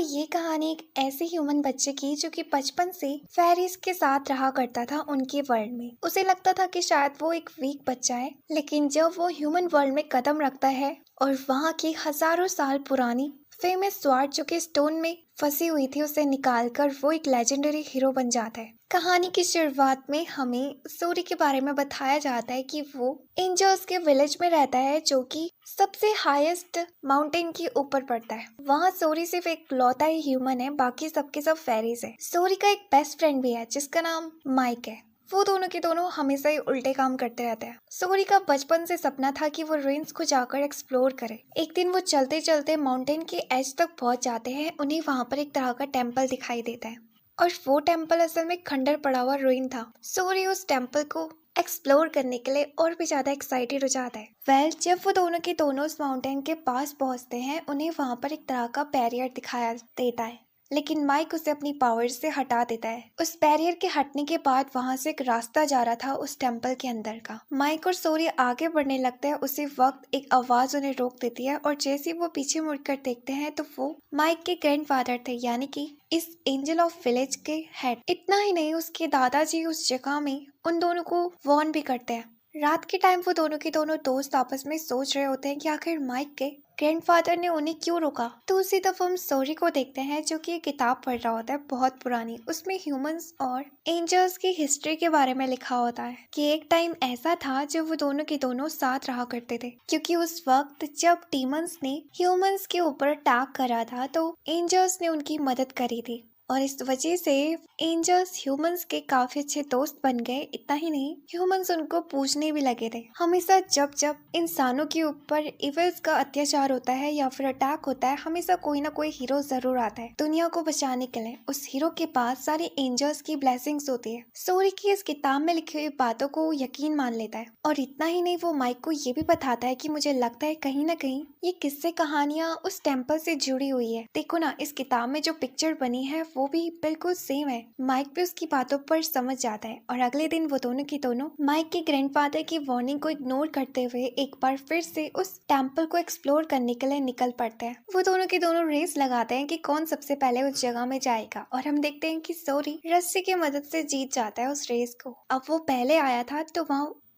ये कहानी एक ऐसे ह्यूमन बच्चे की जो कि बचपन से फेरीज के साथ रहा करता था उनके वर्ल्ड में। उसे लगता था कि शायद वो एक वीक बच्चा है, लेकिन जब वो ह्यूमन वर्ल्ड में कदम रखता है और वहाँ की हजारों साल पुरानी फेमस स्वॉर्ड जो कि स्टोन में फंसी हुई थी उसे निकालकर वो एक लेजेंडरी हीरो बन जाता है। कहानी की शुरुआत में हमें सूरी के बारे में बताया जाता है कि वो एंजल्स के विलेज में रहता है जो कि सबसे हाईएस्ट माउंटेन के ऊपर पड़ता है। वहाँ सोरी सिर्फ एक लौता ही ह्यूमन है, बाकी सबके सब फेरीज है। सोरी का एक बेस्ट फ्रेंड भी है जिसका नाम माइक है। वो दोनों के दोनों हमेशा ही उल्टे काम करते रहते हैं। सोरी का बचपन से सपना था कि वो रेंज को जाकर एक्सप्लोर करे। एक दिन वो चलते चलते माउंटेन के एज तक पहुंच जाते हैं। उन्हें वहां पर एक तरह का टेम्पल दिखाई देता है और वो टेम्पल असल में खंडर पड़ा हुआ रुइन था। सोरी उस टेम्पल को एक्सप्लोर करने के लिए और भी ज्यादा एक्साइटेड हो जाता है। जब वो दोनों के दोनों उस माउंटेन के पास पहुंचते हैं उन्हें वहां पर एक तरह का बैरियर दिखाया देता है, लेकिन माइक उसे अपनी पावर से हटा देता है। उस बैरियर के हटने के बाद वहां से एक रास्ता जा रहा था उस टेम्पल के अंदर का। माइक और सोरी आगे बढ़ने लगते हैं। उसी वक्त एक आवाज उन्हें रोक देती है और जैसे वो पीछे मुड़कर देखते हैं तो वो माइक के ग्रैंडफादर थे, यानी कि इस एंजल ऑफ विलेज के हेड। इतना ही नहीं, उसके दादाजी उस जगह में उन दोनों को वार्न भी करते हैं। रात के टाइम वो दोनों के दोनों दोस्त आपस में सोच रहे होते हैं कि आखिर माइक के ग्रैंडफादर ने उन्हें क्यों रोका। तो उसी दफा हम सोरी को देखते हैं जो कि एक किताब पढ़ रहा होता है बहुत पुरानी। उसमें ह्यूमंस और एंजल्स की हिस्ट्री के बारे में लिखा होता है कि एक टाइम ऐसा था जब वो दोनों के दोनों साथ रहा करते थे, क्योंकि उस वक्त जब डीमंस ने ह्यूमंस के ऊपर अटैक करा था तो एंजल्स ने उनकी मदद करी थी और इस वजह से एंजल्स ह्यूमंस के काफी अच्छे दोस्त बन गए। इतना ही नहीं, ह्यूमंस उनको पूजने भी लगे थे। हमेशा जब जब इंसानों के ऊपर इविल्स का अत्याचार होता है या फिर अटैक होता है, हमेशा कोई ना कोई हीरो जरूर आता है दुनिया को बचाने के लिए। उस हीरो के पास सारी एंजल्स की ब्लेसिंग्स होती है। सोरी की इस किताब में लिखी हुई बातों को यकीन मान लेता है और इतना ही नहीं, वो माइक को ये भी बताता है कि मुझे लगता है कहीं ना कहीं ये किस्से कहानियां उस टेम्पल से जुड़ी हुई है। देखो ना, इस किताब में जो पिक्चर बनी है वो भी बिल्कुल सेम है। माइक भी उसकी बातों पर समझ जाता है और अगले दिन वो दोनों के दोनों माइक के ग्रैंडफादर की वार्निंग को इग्नोर करते हुए एक बार फिर से उस टेम्पल को एक्सप्लोर करने के लिए निकल पड़ते हैं। वो दोनों के दोनों रेस लगाते हैं कि कौन सबसे पहले उस जगह में जाएगा और हम देखते हैं कि सोरी रस्सी की मदद से जीत जाता है उस रेस को। अब वो पहले आया था तो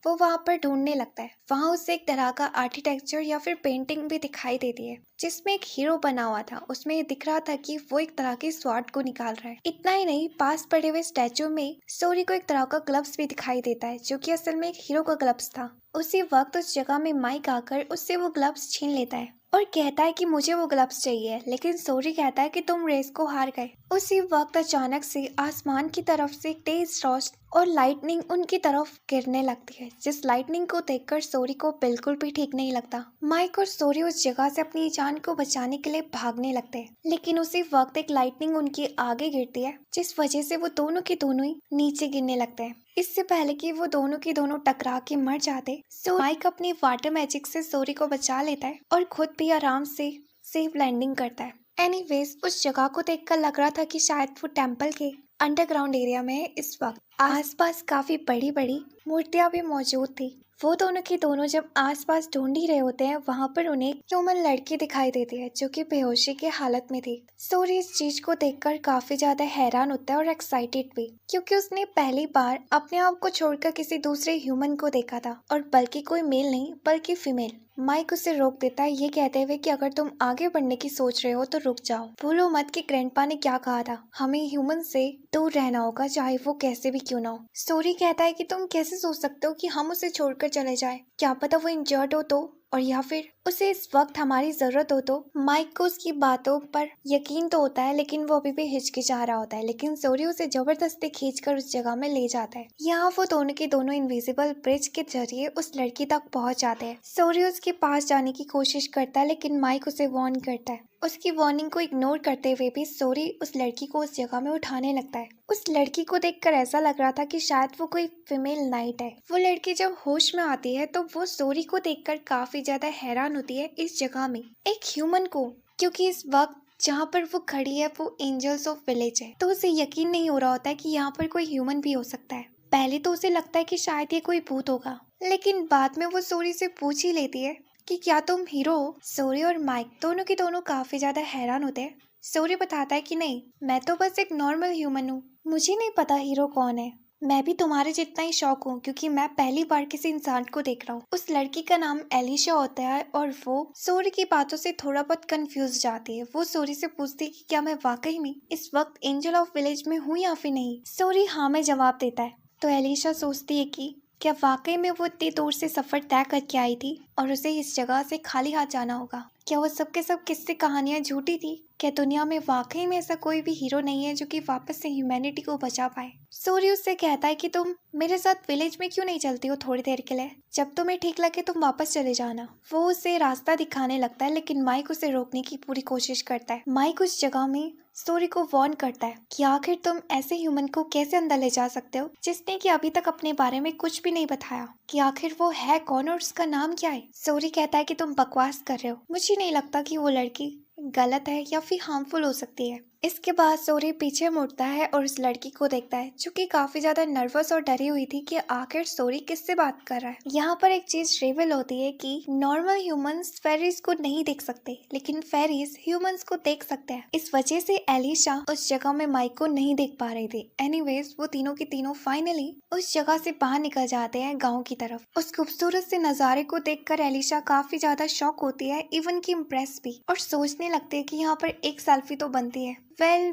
वो वहाँ पर ढूंढने लगता है। वहाँ उसे एक तरह का आर्किटेक्चर या फिर पेंटिंग भी दिखाई देती है जिसमें एक हीरो बना हुआ था। उसमें दिख रहा था कि वो एक तरह के स्वॉर्ड को निकाल रहा है। इतना ही नहीं, पास पड़े हुए स्टैचू में सोरी को एक तरह का ग्लव्स भी दिखाई देता है जो कि असल में एक हीरो का ग्लव्स था। उसी वक्त उस जगह में माइक आकर उससे वो ग्लव्स छीन लेता है और कहता है कि मुझे वो ग्लव्स चाहिए, लेकिन सोरी कहता है कि तुम रेस को हार गए। उसी वक्त अचानक से आसमान की तरफ से तेज रोशनी और लाइटनिंग उनकी तरफ गिरने लगती है, जिस लाइटनिंग को देखकर सोरी को बिल्कुल भी ठीक नहीं लगता। माइक और सोरी उस जगह से अपनी जान को बचाने के लिए भागने लगते हैं, लेकिन उसी वक्त एक लाइटनिंग उनके आगे गिरती है जिस वजह से वो दोनों के दोनों ही नीचे गिरने लगते हैं। इससे पहले कि वो दोनों के दोनों टकरा के मर जाते, माइक अपनी वाटर मैजिक से सोरी को बचा लेता है और खुद भी आराम से सेफ लैंडिंग करता है। एनीवेज, उस जगह को देखकर लग रहा था कि शायद वो टेम्पल के अंडरग्राउंड एरिया में है। इस वक्त आसपास काफी बड़ी बड़ी मूर्तियां भी मौजूद थी। वो दोनों की दोनों जब आसपास ढूंढ ही रहे होते हैं, वहाँ पर उन्हें एक ह्यूमन लड़की दिखाई देती है जो कि बेहोशी की हालत में थी। सोरी इस चीज को देखकर काफी ज्यादा हैरान होता है और एक्साइटेड भी, क्योंकि उसने पहली बार अपने आप को छोड़कर किसी दूसरे ह्यूमन को देखा था, और बल्कि कोई मेल नहीं बल्कि फीमेल। माइक उसे रोक देता है ये कहते हुए कि अगर तुम आगे बढ़ने की सोच रहे हो तो रुक जाओ। भूलो मत कि ग्रैंडपा ने क्या कहा था, हमें ह्यूमन से दूर रहना होगा चाहे वो कैसे भी क्यों ना हो। सोरी कहता है कि तुम कैसे सोच सकते हो कि हम उसे छोड़कर चले जाए, क्या पता वो इंजर्ड हो तो, और या फिर उसे इस वक्त हमारी जरूरत हो तो। माइक को उसकी बातों पर यकीन तो होता है लेकिन वो अभी भी हिचकिचा रहा होता है, लेकिन सोरी उसे जबरदस्ती खींचकर उस जगह में ले जाता है। यहाँ वो दोनों के दोनों इनविजिबल ब्रिज के जरिए उस लड़की तक पहुंच जाते हैं। सोरी उसके पास जाने की कोशिश करता है लेकिन माइक उसे वार्न करता है। उसकी वार्निंग को इग्नोर करते हुए भी सोरी उस लड़की को उस जगह में उठाने लगता है। उस लड़की को देखकर ऐसा लग रहा था कि शायद वो कोई फीमेल नाइट है। वो लड़की जब होश में आती है तो वो सोरी को देखकर काफी ज्यादा हैरान होती है इस जगह में एक ह्यूमन को, क्योंकि इस वक्त जहाँ पर वो खड़ी है वो एंजल्स ऑफ विलेज है। तो उसे यकीन नहीं हो रहा होता है कि यहाँ पर कोई ह्यूमन भी हो सकता है। पहले तो उसे लगता है कि शायद ये कोई भूत होगा, लेकिन बाद में वो सोरी से पूछ ही लेती है कि क्या तुम हीरो हो। सोरी और माइक दोनों के दोनों काफी ज्यादा हैरान होते हैं सोरी बताता है कि नहीं, मैं तो बस एक नॉर्मल ह्यूमन हूँ, मुझे नहीं पता हीरो कौन है। मैं भी तुम्हारे जितना ही शौक हूँ क्योंकि मैं पहली बार किसी इंसान को देख रहा हूँ। उस लड़की का नाम एलिशा होता है और वो सोरी की बातों से थोड़ा बहुत कंफ्यूज जाती है। वो सोरी से पूछती है कि क्या मैं वाकई में इस वक्त एंजल ऑफ विलेज में हूँ या फिर नहीं। सोरी हाँ में जवाब देता है। तो एलिशा सोचती है कि क्या वाकई में वो इतनी दूर से सफर तय करके आई थी और उसे इस जगह से खाली हाथ जाना होगा। क्या वो सब के सब किस्से कहानियां झूठी थी? क्या दुनिया में वाकई में ऐसा कोई भी हीरो नहीं है जो कि वापस से ह्यूमैनिटी को बचा पाए? सूर्य उससे कहता है कि तुम मेरे साथ विलेज में क्यों नहीं चलती हो थोड़ी देर के लिए, जब तुम्हें ठीक लगे तुम वापस चले जाना। वो उसे रास्ता दिखाने लगता है लेकिन माइक उसे रोकने की पूरी कोशिश करता है। माइक उस जगह में स्टोरी को वार्न करता है कि आखिर तुम ऐसे ह्यूमन को कैसे अंदर ले जा सकते हो जिसने कि अभी तक अपने बारे में कुछ भी नहीं बताया कि आखिर वो है कौन और उसका नाम क्या है। सोरी कहता है कि तुम बकवास कर रहे हो, मुझे नहीं लगता कि वो लड़की गलत है या फिर हार्मफुल हो सकती है। इसके बाद सोरी पीछे मुड़ता है और उस लड़की को देखता है जो कि काफी ज्यादा नर्वस और डरी हुई थी कि आखिर सोरी किससे बात कर रहा है। यहाँ पर एक चीज रिवील होती है कि नॉर्मल ह्यूमंस फेरीज को नहीं देख सकते लेकिन फेरीज ह्यूमंस को देख सकते हैं। इस वजह से एलिशा उस जगह में माइक को नहीं देख पा रही थी। एनीवेज वो तीनों की तीनों फाइनली उस जगह से बाहर निकल जाते हैं गाँव की तरफ। उस खूबसूरत से नजारे को देखकर एलिशा काफी ज्यादा शॉक होती है, इवन की इम्प्रेस भी, और सोचने लगते हैं कि यहाँ पर एक सेल्फी तो बनती है।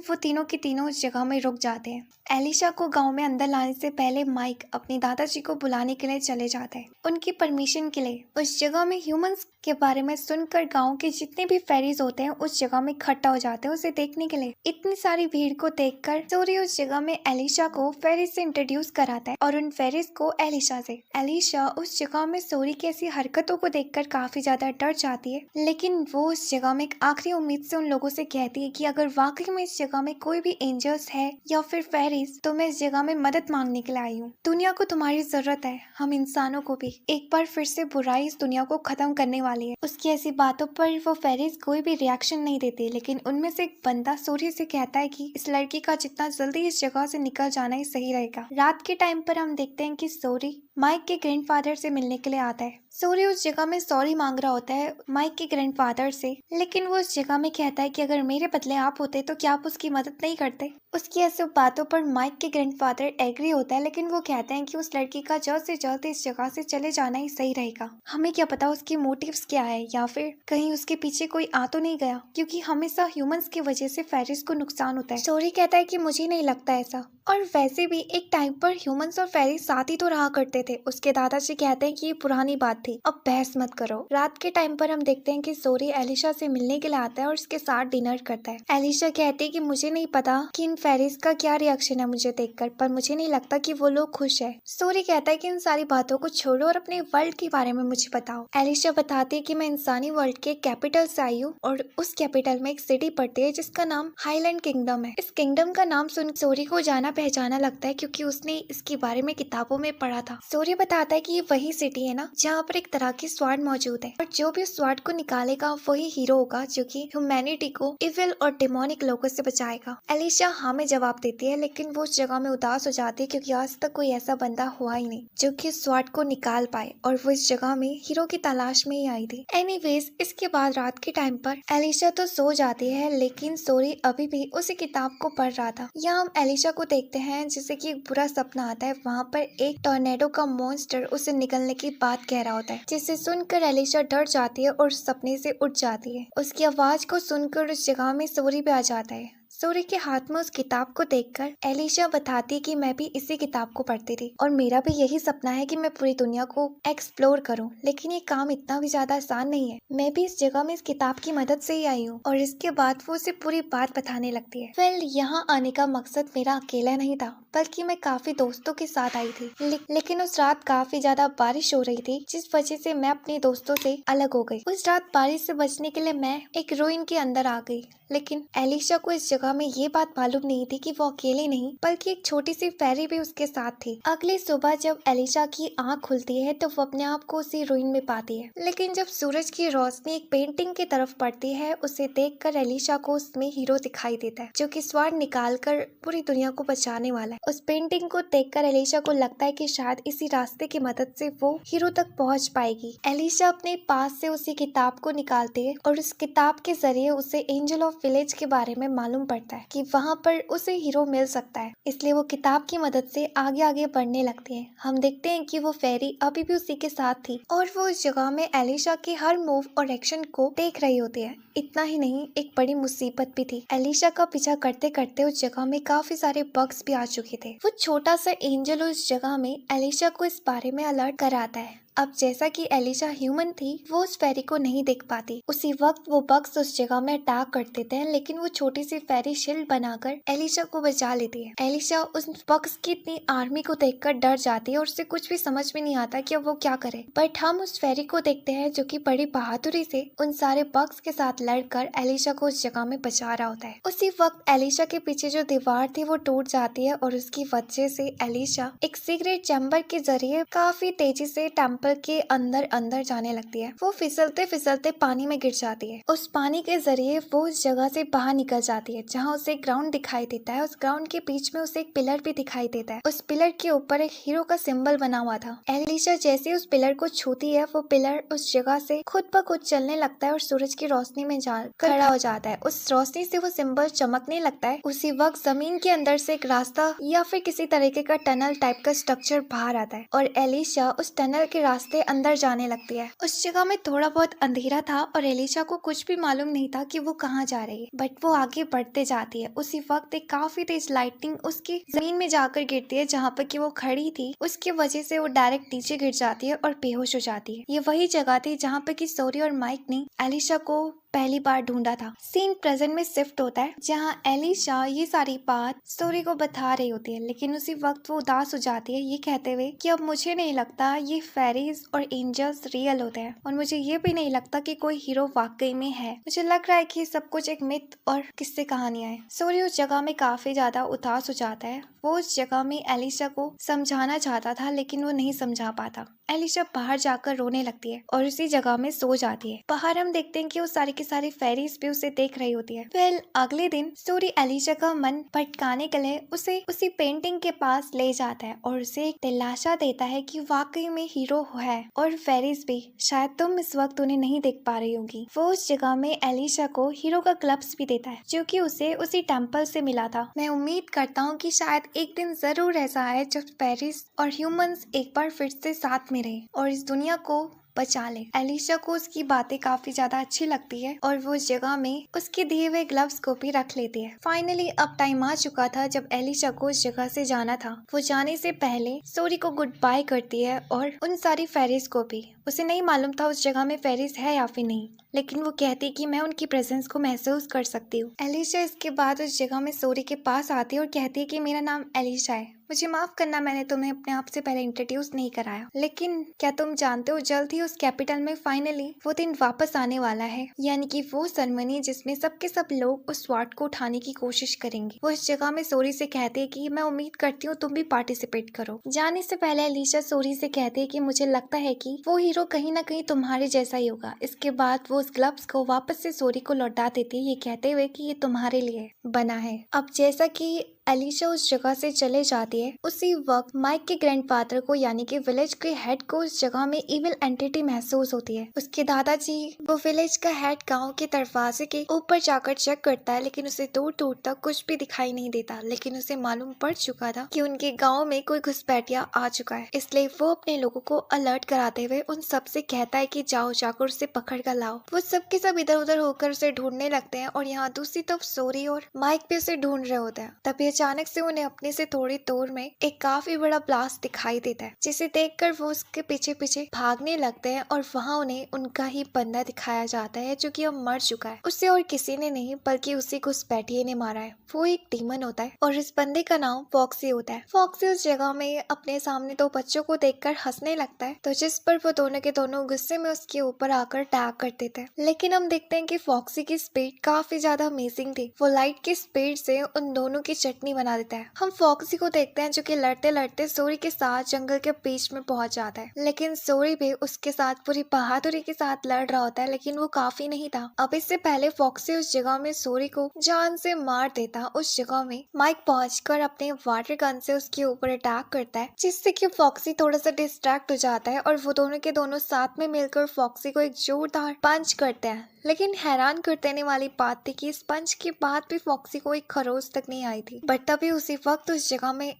वो तीनों की तीनों उस जगह में रुक जाते हैं। एलिशा को गांव में अंदर लाने से पहले माइक अपने दादाजी को बुलाने के लिए चले जाते हैं, उनकी परमिशन के लिए। उस जगह में ह्यूमंस के बारे में सुनकर गांव के जितने भी फेरीज होते हैं उस जगह में इकट्ठा हो जाते हैं उसे देखने के लिए। इतनी सारी भीड़ को देखकर सोरी उस जगह में एलिशा को फेरीज से इंट्रोड्यूस कराता है और उन फेरीज को एलिशा से। एलिशा उस जगह में सोरी की ऐसी हरकतों को देखकर काफी ज्यादा डर जाती है, लेकिन वो उस जगह में एक आखिरी उम्मीद से उन लोगों से कहती है कि अगर वाकई में इस जगह में कोई भी एंजल्स है या फिर फेरीज तो मैं इस जगह में मदद मांगने के लिए आई हूँ। दुनिया को तुम्हारी जरूरत है, हम इंसानों को भी। एक बार फिर से बुराई इस दुनिया को खत्म करने वाली है। उसकी ऐसी बातों पर वो फेरीज कोई भी रिएक्शन नहीं देते, लेकिन उनमें से एक बंदा सूर्य से कहता है कि इस लड़की का जितना जल्दी इस जगह से निकल जाना ही सही रहेगा। रात के टाइम पर हम देखते हैं कि सूर्य माइक के ग्रैंडफादर से मिलने के लिए आता है। सूर्य उस जगह में सॉरी मांग रहा होता है माइक के ग्रैंडफादर से, लेकिन वो उस जगह में कहता है कि अगर मेरे बदले आप होते तो क्या आप उसकी मदद नहीं करते। उसकी ऐसे बातों पर माइक के ग्रैंडफादर एग्री होता है, लेकिन वो कहते हैं कि उस लड़की का जल्द से जल्द इस जगह से चले जाना ही सही रहेगा। हमें क्या पता उसकी मोटिव्स क्या है या फिर कहीं उसके पीछे कोई आ तो नहीं गया, क्योंकि हमेशा ह्यूमंस की वजह से फेरिस को नुकसान होता है। सॉरी कहता है कि मुझे नहीं लगता ऐसा, और वैसे भी एक टाइम पर ह्यूमंस और फेरिस साथ ही तो रहा करते थे। उसके दादाजी कहते हैं कि ये पुरानी बात थी, अब बहस मत करो। रात के टाइम पर हम देखते हैं कि सोरी एलिशा से मिलने के लिए आता है और उसके साथ डिनर करता है। एलिशा कहती है कि मुझे नहीं पता कि इन फेरिस का क्या रिएक्शन है मुझे देखकर, पर मुझे नहीं लगता कि वो लोग खुश है। सोरी कहता है कि इन सारी बातों को छोड़ो और अपने वर्ल्ड के बारे में मुझे बताओ। एलिशा बताती है कि मैं इंसानी वर्ल्ड के कैपिटल से आई हूँ और उस कैपिटल में एक सिटी पड़ती है जिसका नाम हाईलैंड किंगडम है। इस किंगडम का नाम सुन सोरी को जाना पहचाना लगता है, क्योंकि उसने इसके बारे में किताबों में पढ़ा था। सोरी बताता है कि ये वही सिटी है ना जहाँ पर एक तरह की स्वाड मौजूद है, और जो भी उस स्वाड को निकालेगा वही हीरो होगा जो कि ह्यूमैनिटी को इविल और डेमोनिक लोगों से बचाएगा। एलिशा हाँ में जवाब देती है, लेकिन वो उस जगह में उदास हो जाती है क्योंकि आज तक कोई ऐसा बंदा हुआ ही नहीं जो कि स्वाड को निकाल पाए, और वो इस जगह में हीरो की तलाश में ही आई थी। एनीवेज इसके बाद रात के टाइम पर एलिशा तो सो जाती है, लेकिन सोरी अभी भी उसी किताब को पढ़ रहा था। यहाँ हम एलिशा को देखते हैं जिसे कि एक बुरा सपना आता है। वहाँ पर एक टॉर्नेडो का मॉन्स्टर उसे निकलने की बात कह रहा होता है, जिसे सुनकर एलिशा डर जाती है और सपने से उठ जाती है। उसकी आवाज को सुनकर उस जगह में सोरी भी आ जाता है। सोरी के हाथ में उस किताब को देखकर एलिशा बताती है कि मैं भी इसी किताब को पढ़ती थी और मेरा भी यही सपना है कि मैं पूरी दुनिया को एक्सप्लोर करूं, लेकिन ये काम इतना भी ज्यादा आसान नहीं है। मैं भी इस जगह में इस किताब की मदद से ही आई हूँ। और इसके बाद वो उसे पूरी बात बताने लगती है। यहाँ आने का मकसद मेरा अकेला नहीं था, बल्कि मैं काफी दोस्तों के साथ आई थी, लेकिन उस रात काफी ज्यादा बारिश हो रही थी, जिस वजह से मैं अपने दोस्तों से अलग हो गई। उस रात बारिश से बचने के लिए मैं एक रूइन के अंदर आ गई, लेकिन एलिशा को इस जगह में ये बात मालूम नहीं थी कि वो अकेले नहीं बल्कि एक छोटी सी फेरी भी उसके साथ थी। अगली सुबह जब एलिशा की आंख खुलती है तो वो अपने आप को उसी रुइन में पाती है, लेकिन जब सूरज की रोशनी एक पेंटिंग की तरफ पड़ती है उसे देखकर एलिशा को उसमें हीरो दिखाई देता है जो कि स्वर्ण निकालकर पूरी दुनिया को बचाने वाला है। उस पेंटिंग को देखकर एलिशा को लगता है कि शायद इसी रास्ते की मदद से वो हीरो तक पहुंच पाएगी। एलिशा अपने पास से उसी किताब को निकालती है और उस किताब के जरिए उसे एंजल ऑफ विलेज के बारे में मालूम पड़ता है कि वहाँ पर उसे हीरो मिल सकता है, इसलिए वो किताब की मदद से आगे आगे बढ़ने लगती है। हम देखते हैं कि वो फेरी अभी भी उसी के साथ थी और वो उस जगह में एलिशा के हर मूव और एक्शन को देख रही होती है। इतना ही नहीं, एक बड़ी मुसीबत भी थी। एलिशा का पीछा करते करते उस जगह में काफी सारे बग्स भी आ चुके थे। वो छोटा सा एंजल उस जगह में एलिशा को इस बारे में अलर्ट कराता है। अब जैसा कि एलिशा ह्यूमन थी वो उस फेरी को नहीं देख पाती। उसी वक्त वो बग्स उस जगह में अटैक कर देते हैं, लेकिन वो छोटी सी फेरी शील्ड बनाकर एलिशा को बचा लेती है। एलिशा उस बग्स की इतनी आर्मी को देखकर डर जाती है और उसे कुछ भी समझ में नहीं आता कि अब वो क्या करे। बट हम उस फेरी को देखते हैं जो कि बड़ी बहादुरी से उन सारे बग्स के साथ लड़कर एलिशा को उस जगह में बचा रहा होता है। उसी वक्त एलिशा के पीछे जो दीवार थी वो टूट जाती है और उसकी वजह से एलिशा एक सीक्रेट चैम्बर के जरिए काफी तेजी से टेम्पल के अंदर अंदर जाने लगती है। वो फिसलते फिसलते पानी में गिर जाती है। उस पानी के जरिए वो उस जगह से बाहर निकल जाती है जहाँ उसे ग्राउंड दिखाई देता है। उस ग्राउंड के बीच में उसे एक पिलर भी दिखाई देता है। उस पिलर के ऊपर एक हीरो का सिंबल बना हुआ था। एलिशा जैसे उस पिलर को छूती है वो पिलर उस जगह से खुद ब खुद चलने लगता है और सूरज की रोशनी में खड़ा हो जाता है। उस रोशनी से वो सिंबल चमकने लगता है। उसी वक्त जमीन के अंदर से एक रास्ता या फिर किसी तरीके का टनल टाइप का स्ट्रक्चर बाहर आता है और एलिशा उस टनल के रास्ते अंदर जाने लगती है। उस जगह में थोड़ा बहुत अंधेरा था और एलिशा को कुछ भी मालूम नहीं था कि वो कहाँ जा रही है, बट वो आगे बढ़ते जाती है। उसी वक्त एक काफी तेज लाइटनिंग उसकी जमीन में जाकर गिरती है जहाँ पर कि वो खड़ी थी। उसकी वजह से वो डायरेक्ट नीचे गिर जाती है और बेहोश हो जाती है। ये वही जगह थी जहाँ पे कि सोरी और माइक ने एलिशा को पहली बार ढूंढा था। सीन प्रेजेंट में शिफ्ट होता है जहाँ एलिशा ये सारी बात स्टोरी को बता रही होती है, लेकिन उसी वक्त वो उदास हो जाती है ये कहते हुए कि अब मुझे नहीं लगता ये फेरीज और एंजल्स रियल होते हैं और मुझे ये भी नहीं लगता कि कोई हीरो वाकई में है। मुझे लग रहा है कि सब कुछ एक मिथ और किस्से कहानियां हैं। स्टोरी उस जगह में काफी ज्यादा उदास हो जाता है। वो उस जगह में एलिशा को समझाना चाहता था लेकिन वो नहीं समझा पाता। एलिशा बाहर जाकर रोने लगती है और उसी जगह में सो जाती है। बाहर हम देखते हैं कि वो सारी की सारी फेरीज भी उसे देख रही होती है। फिर अगले दिन सूरी एलिशा का मन भटकाने के लिए उसे उसी पेंटिंग के पास ले जाता है और उसे एक दिलासा देता है कि वाकई में हीरो है और फेरीज भी। शायद तुम इस वक्त उन्हें नहीं देख पा रही होगी। वो उस जगह में एलिशा को हीरो का ग्लव्स भी देता है जो कि उसे उसी टेम्पल से मिला था। मैं उम्मीद करता हूँ कि शायद एक दिन जरूर ऐसा आए जब फेरीज और ह्यूमंस एक बार फिर से साथ में रहे और इस दुनिया को बचा ले। एलिशा को उसकी बातें काफी ज्यादा अच्छी लगती है और वो उस जगह में उसके दिए हुए ग्लव्स को भी रख लेती है। फाइनली अब टाइम आ चुका था जब एलिशा को उस जगह से जाना था। वो जाने से पहले सोरी को गुड बाय करती है और उन सारी फेरीज को भी। उसे नहीं मालूम था उस जगह में फेरीज है या फिर नहीं, लेकिन वो कहती कि मैं उनकी प्रेजेंस को महसूस कर सकती हूँ। एलिशा इसके बाद उस जगह में सोरी के पास आती है और कहती है कि मेरा नाम एलिशा है, मुझे माफ करना मैंने तुम्हें अपने आप से पहले इंट्रोड्यूस नहीं कराया। लेकिन क्या तुम जानते हो जल्द ही उस कैपिटल में फाइनली वो दिन वापस आने वाला है, यानी कि वो सेरेमनी जिसमें सबके सब लोग उस स्वार्ड को उठाने की कोशिश करेंगे। वो इस जगह में सोरी से कहती है कि मैं उम्मीद करती हूँ तुम भी पार्टिसिपेट करो। जाने से पहले एलिशा सोरी से कहती है कि मुझे लगता है कि वो हीरो कहीं ना कहीं तुम्हारे जैसा ही होगा। इसके बाद वो उस ग्लव्स को वापस से सोरी को लौटा देती है ये कहते हुए कि ये तुम्हारे लिए बना है। अब जैसा कि एलिशा उस जगह से चले जाती है उसी वक्त माइक के ग्रैंडफादर को यानी कि विलेज के हेड को उस जगह में इविल एंटिटी महसूस होती है। उसके दादाजी वो विलेज का हेड गांव के दरवाजे के ऊपर जाकर चेक करता है लेकिन उसे दूर दूर तक कुछ भी दिखाई नहीं देता, लेकिन उसे मालूम पड़ चुका था कि उनके गाँव में कोई घुसपैठिया आ चुका है। इसलिए वो अपने लोगों को अलर्ट कराते हुए उन सबसे कहता है कि जाओ जाकर उसे पकड़ कर लाओ। वो सबके सब इधर उधर होकर उसे ढूंढने लगते हैं और यहाँ दूसरी तरफ सोरी और माइक भी उसे ढूंढ रहे होते हैं। तभी अचानक से उन्हें अपने से थोड़ी दूर में एक काफी बड़ा ब्लास्ट दिखाई देता है, जिसे देखकर वो उसके पीछे पीछे भागने लगते हैं और वहाँ उन्हें उनका ही बंदा दिखाया जाता है जो कि अब मर चुका है। उससे और किसी ने नहीं बल्कि उसी को उस बैठिए ने मारा है। वो एक डीमन होता है और इस बंदे का नाम फॉक्सी होता है। फॉक्सी उस जगह में अपने सामने दो बच्चों को देखकर हंसने लगता है, तो जिस पर वो दोनों के दोनों गुस्से में उसके ऊपर आकर अटैक कर देते हैं। लेकिन हम देखते हैं कि फॉक्सी की स्पीड काफी ज्यादा अमेजिंग थी। वो लाइट की स्पीड से उन दोनों की चटनी बना देता है। हम फॉक्सी को देखते हैं जो कि लड़ते लड़ते सोरी के साथ जंगल के बीच में पहुंच जाता है, लेकिन सोरी भी उसके साथ पूरी बहादुरी के साथ लड़ रहा होता है, लेकिन वो काफी नहीं था। अब इससे पहले फॉक्सी उस जगह में सोरी को जान से मार देता, उस जगह में माइक पहुंचकर अपने वाटर गन से उसके ऊपर अटैक करता है, जिससे कि फॉक्सी थोड़ा सा डिस्ट्रैक्ट हो जाता है और वो दोनों के दोनों साथ में मिलकर फॉक्सी को एक जोरदार पंच करते हैं। लेकिन हैरान कर देने वाली बात थी कि इस पंच के बाद भी फॉक्सी को एक खरोच तक नहीं आई थी। बट तभी उसी वक्त उस जगह में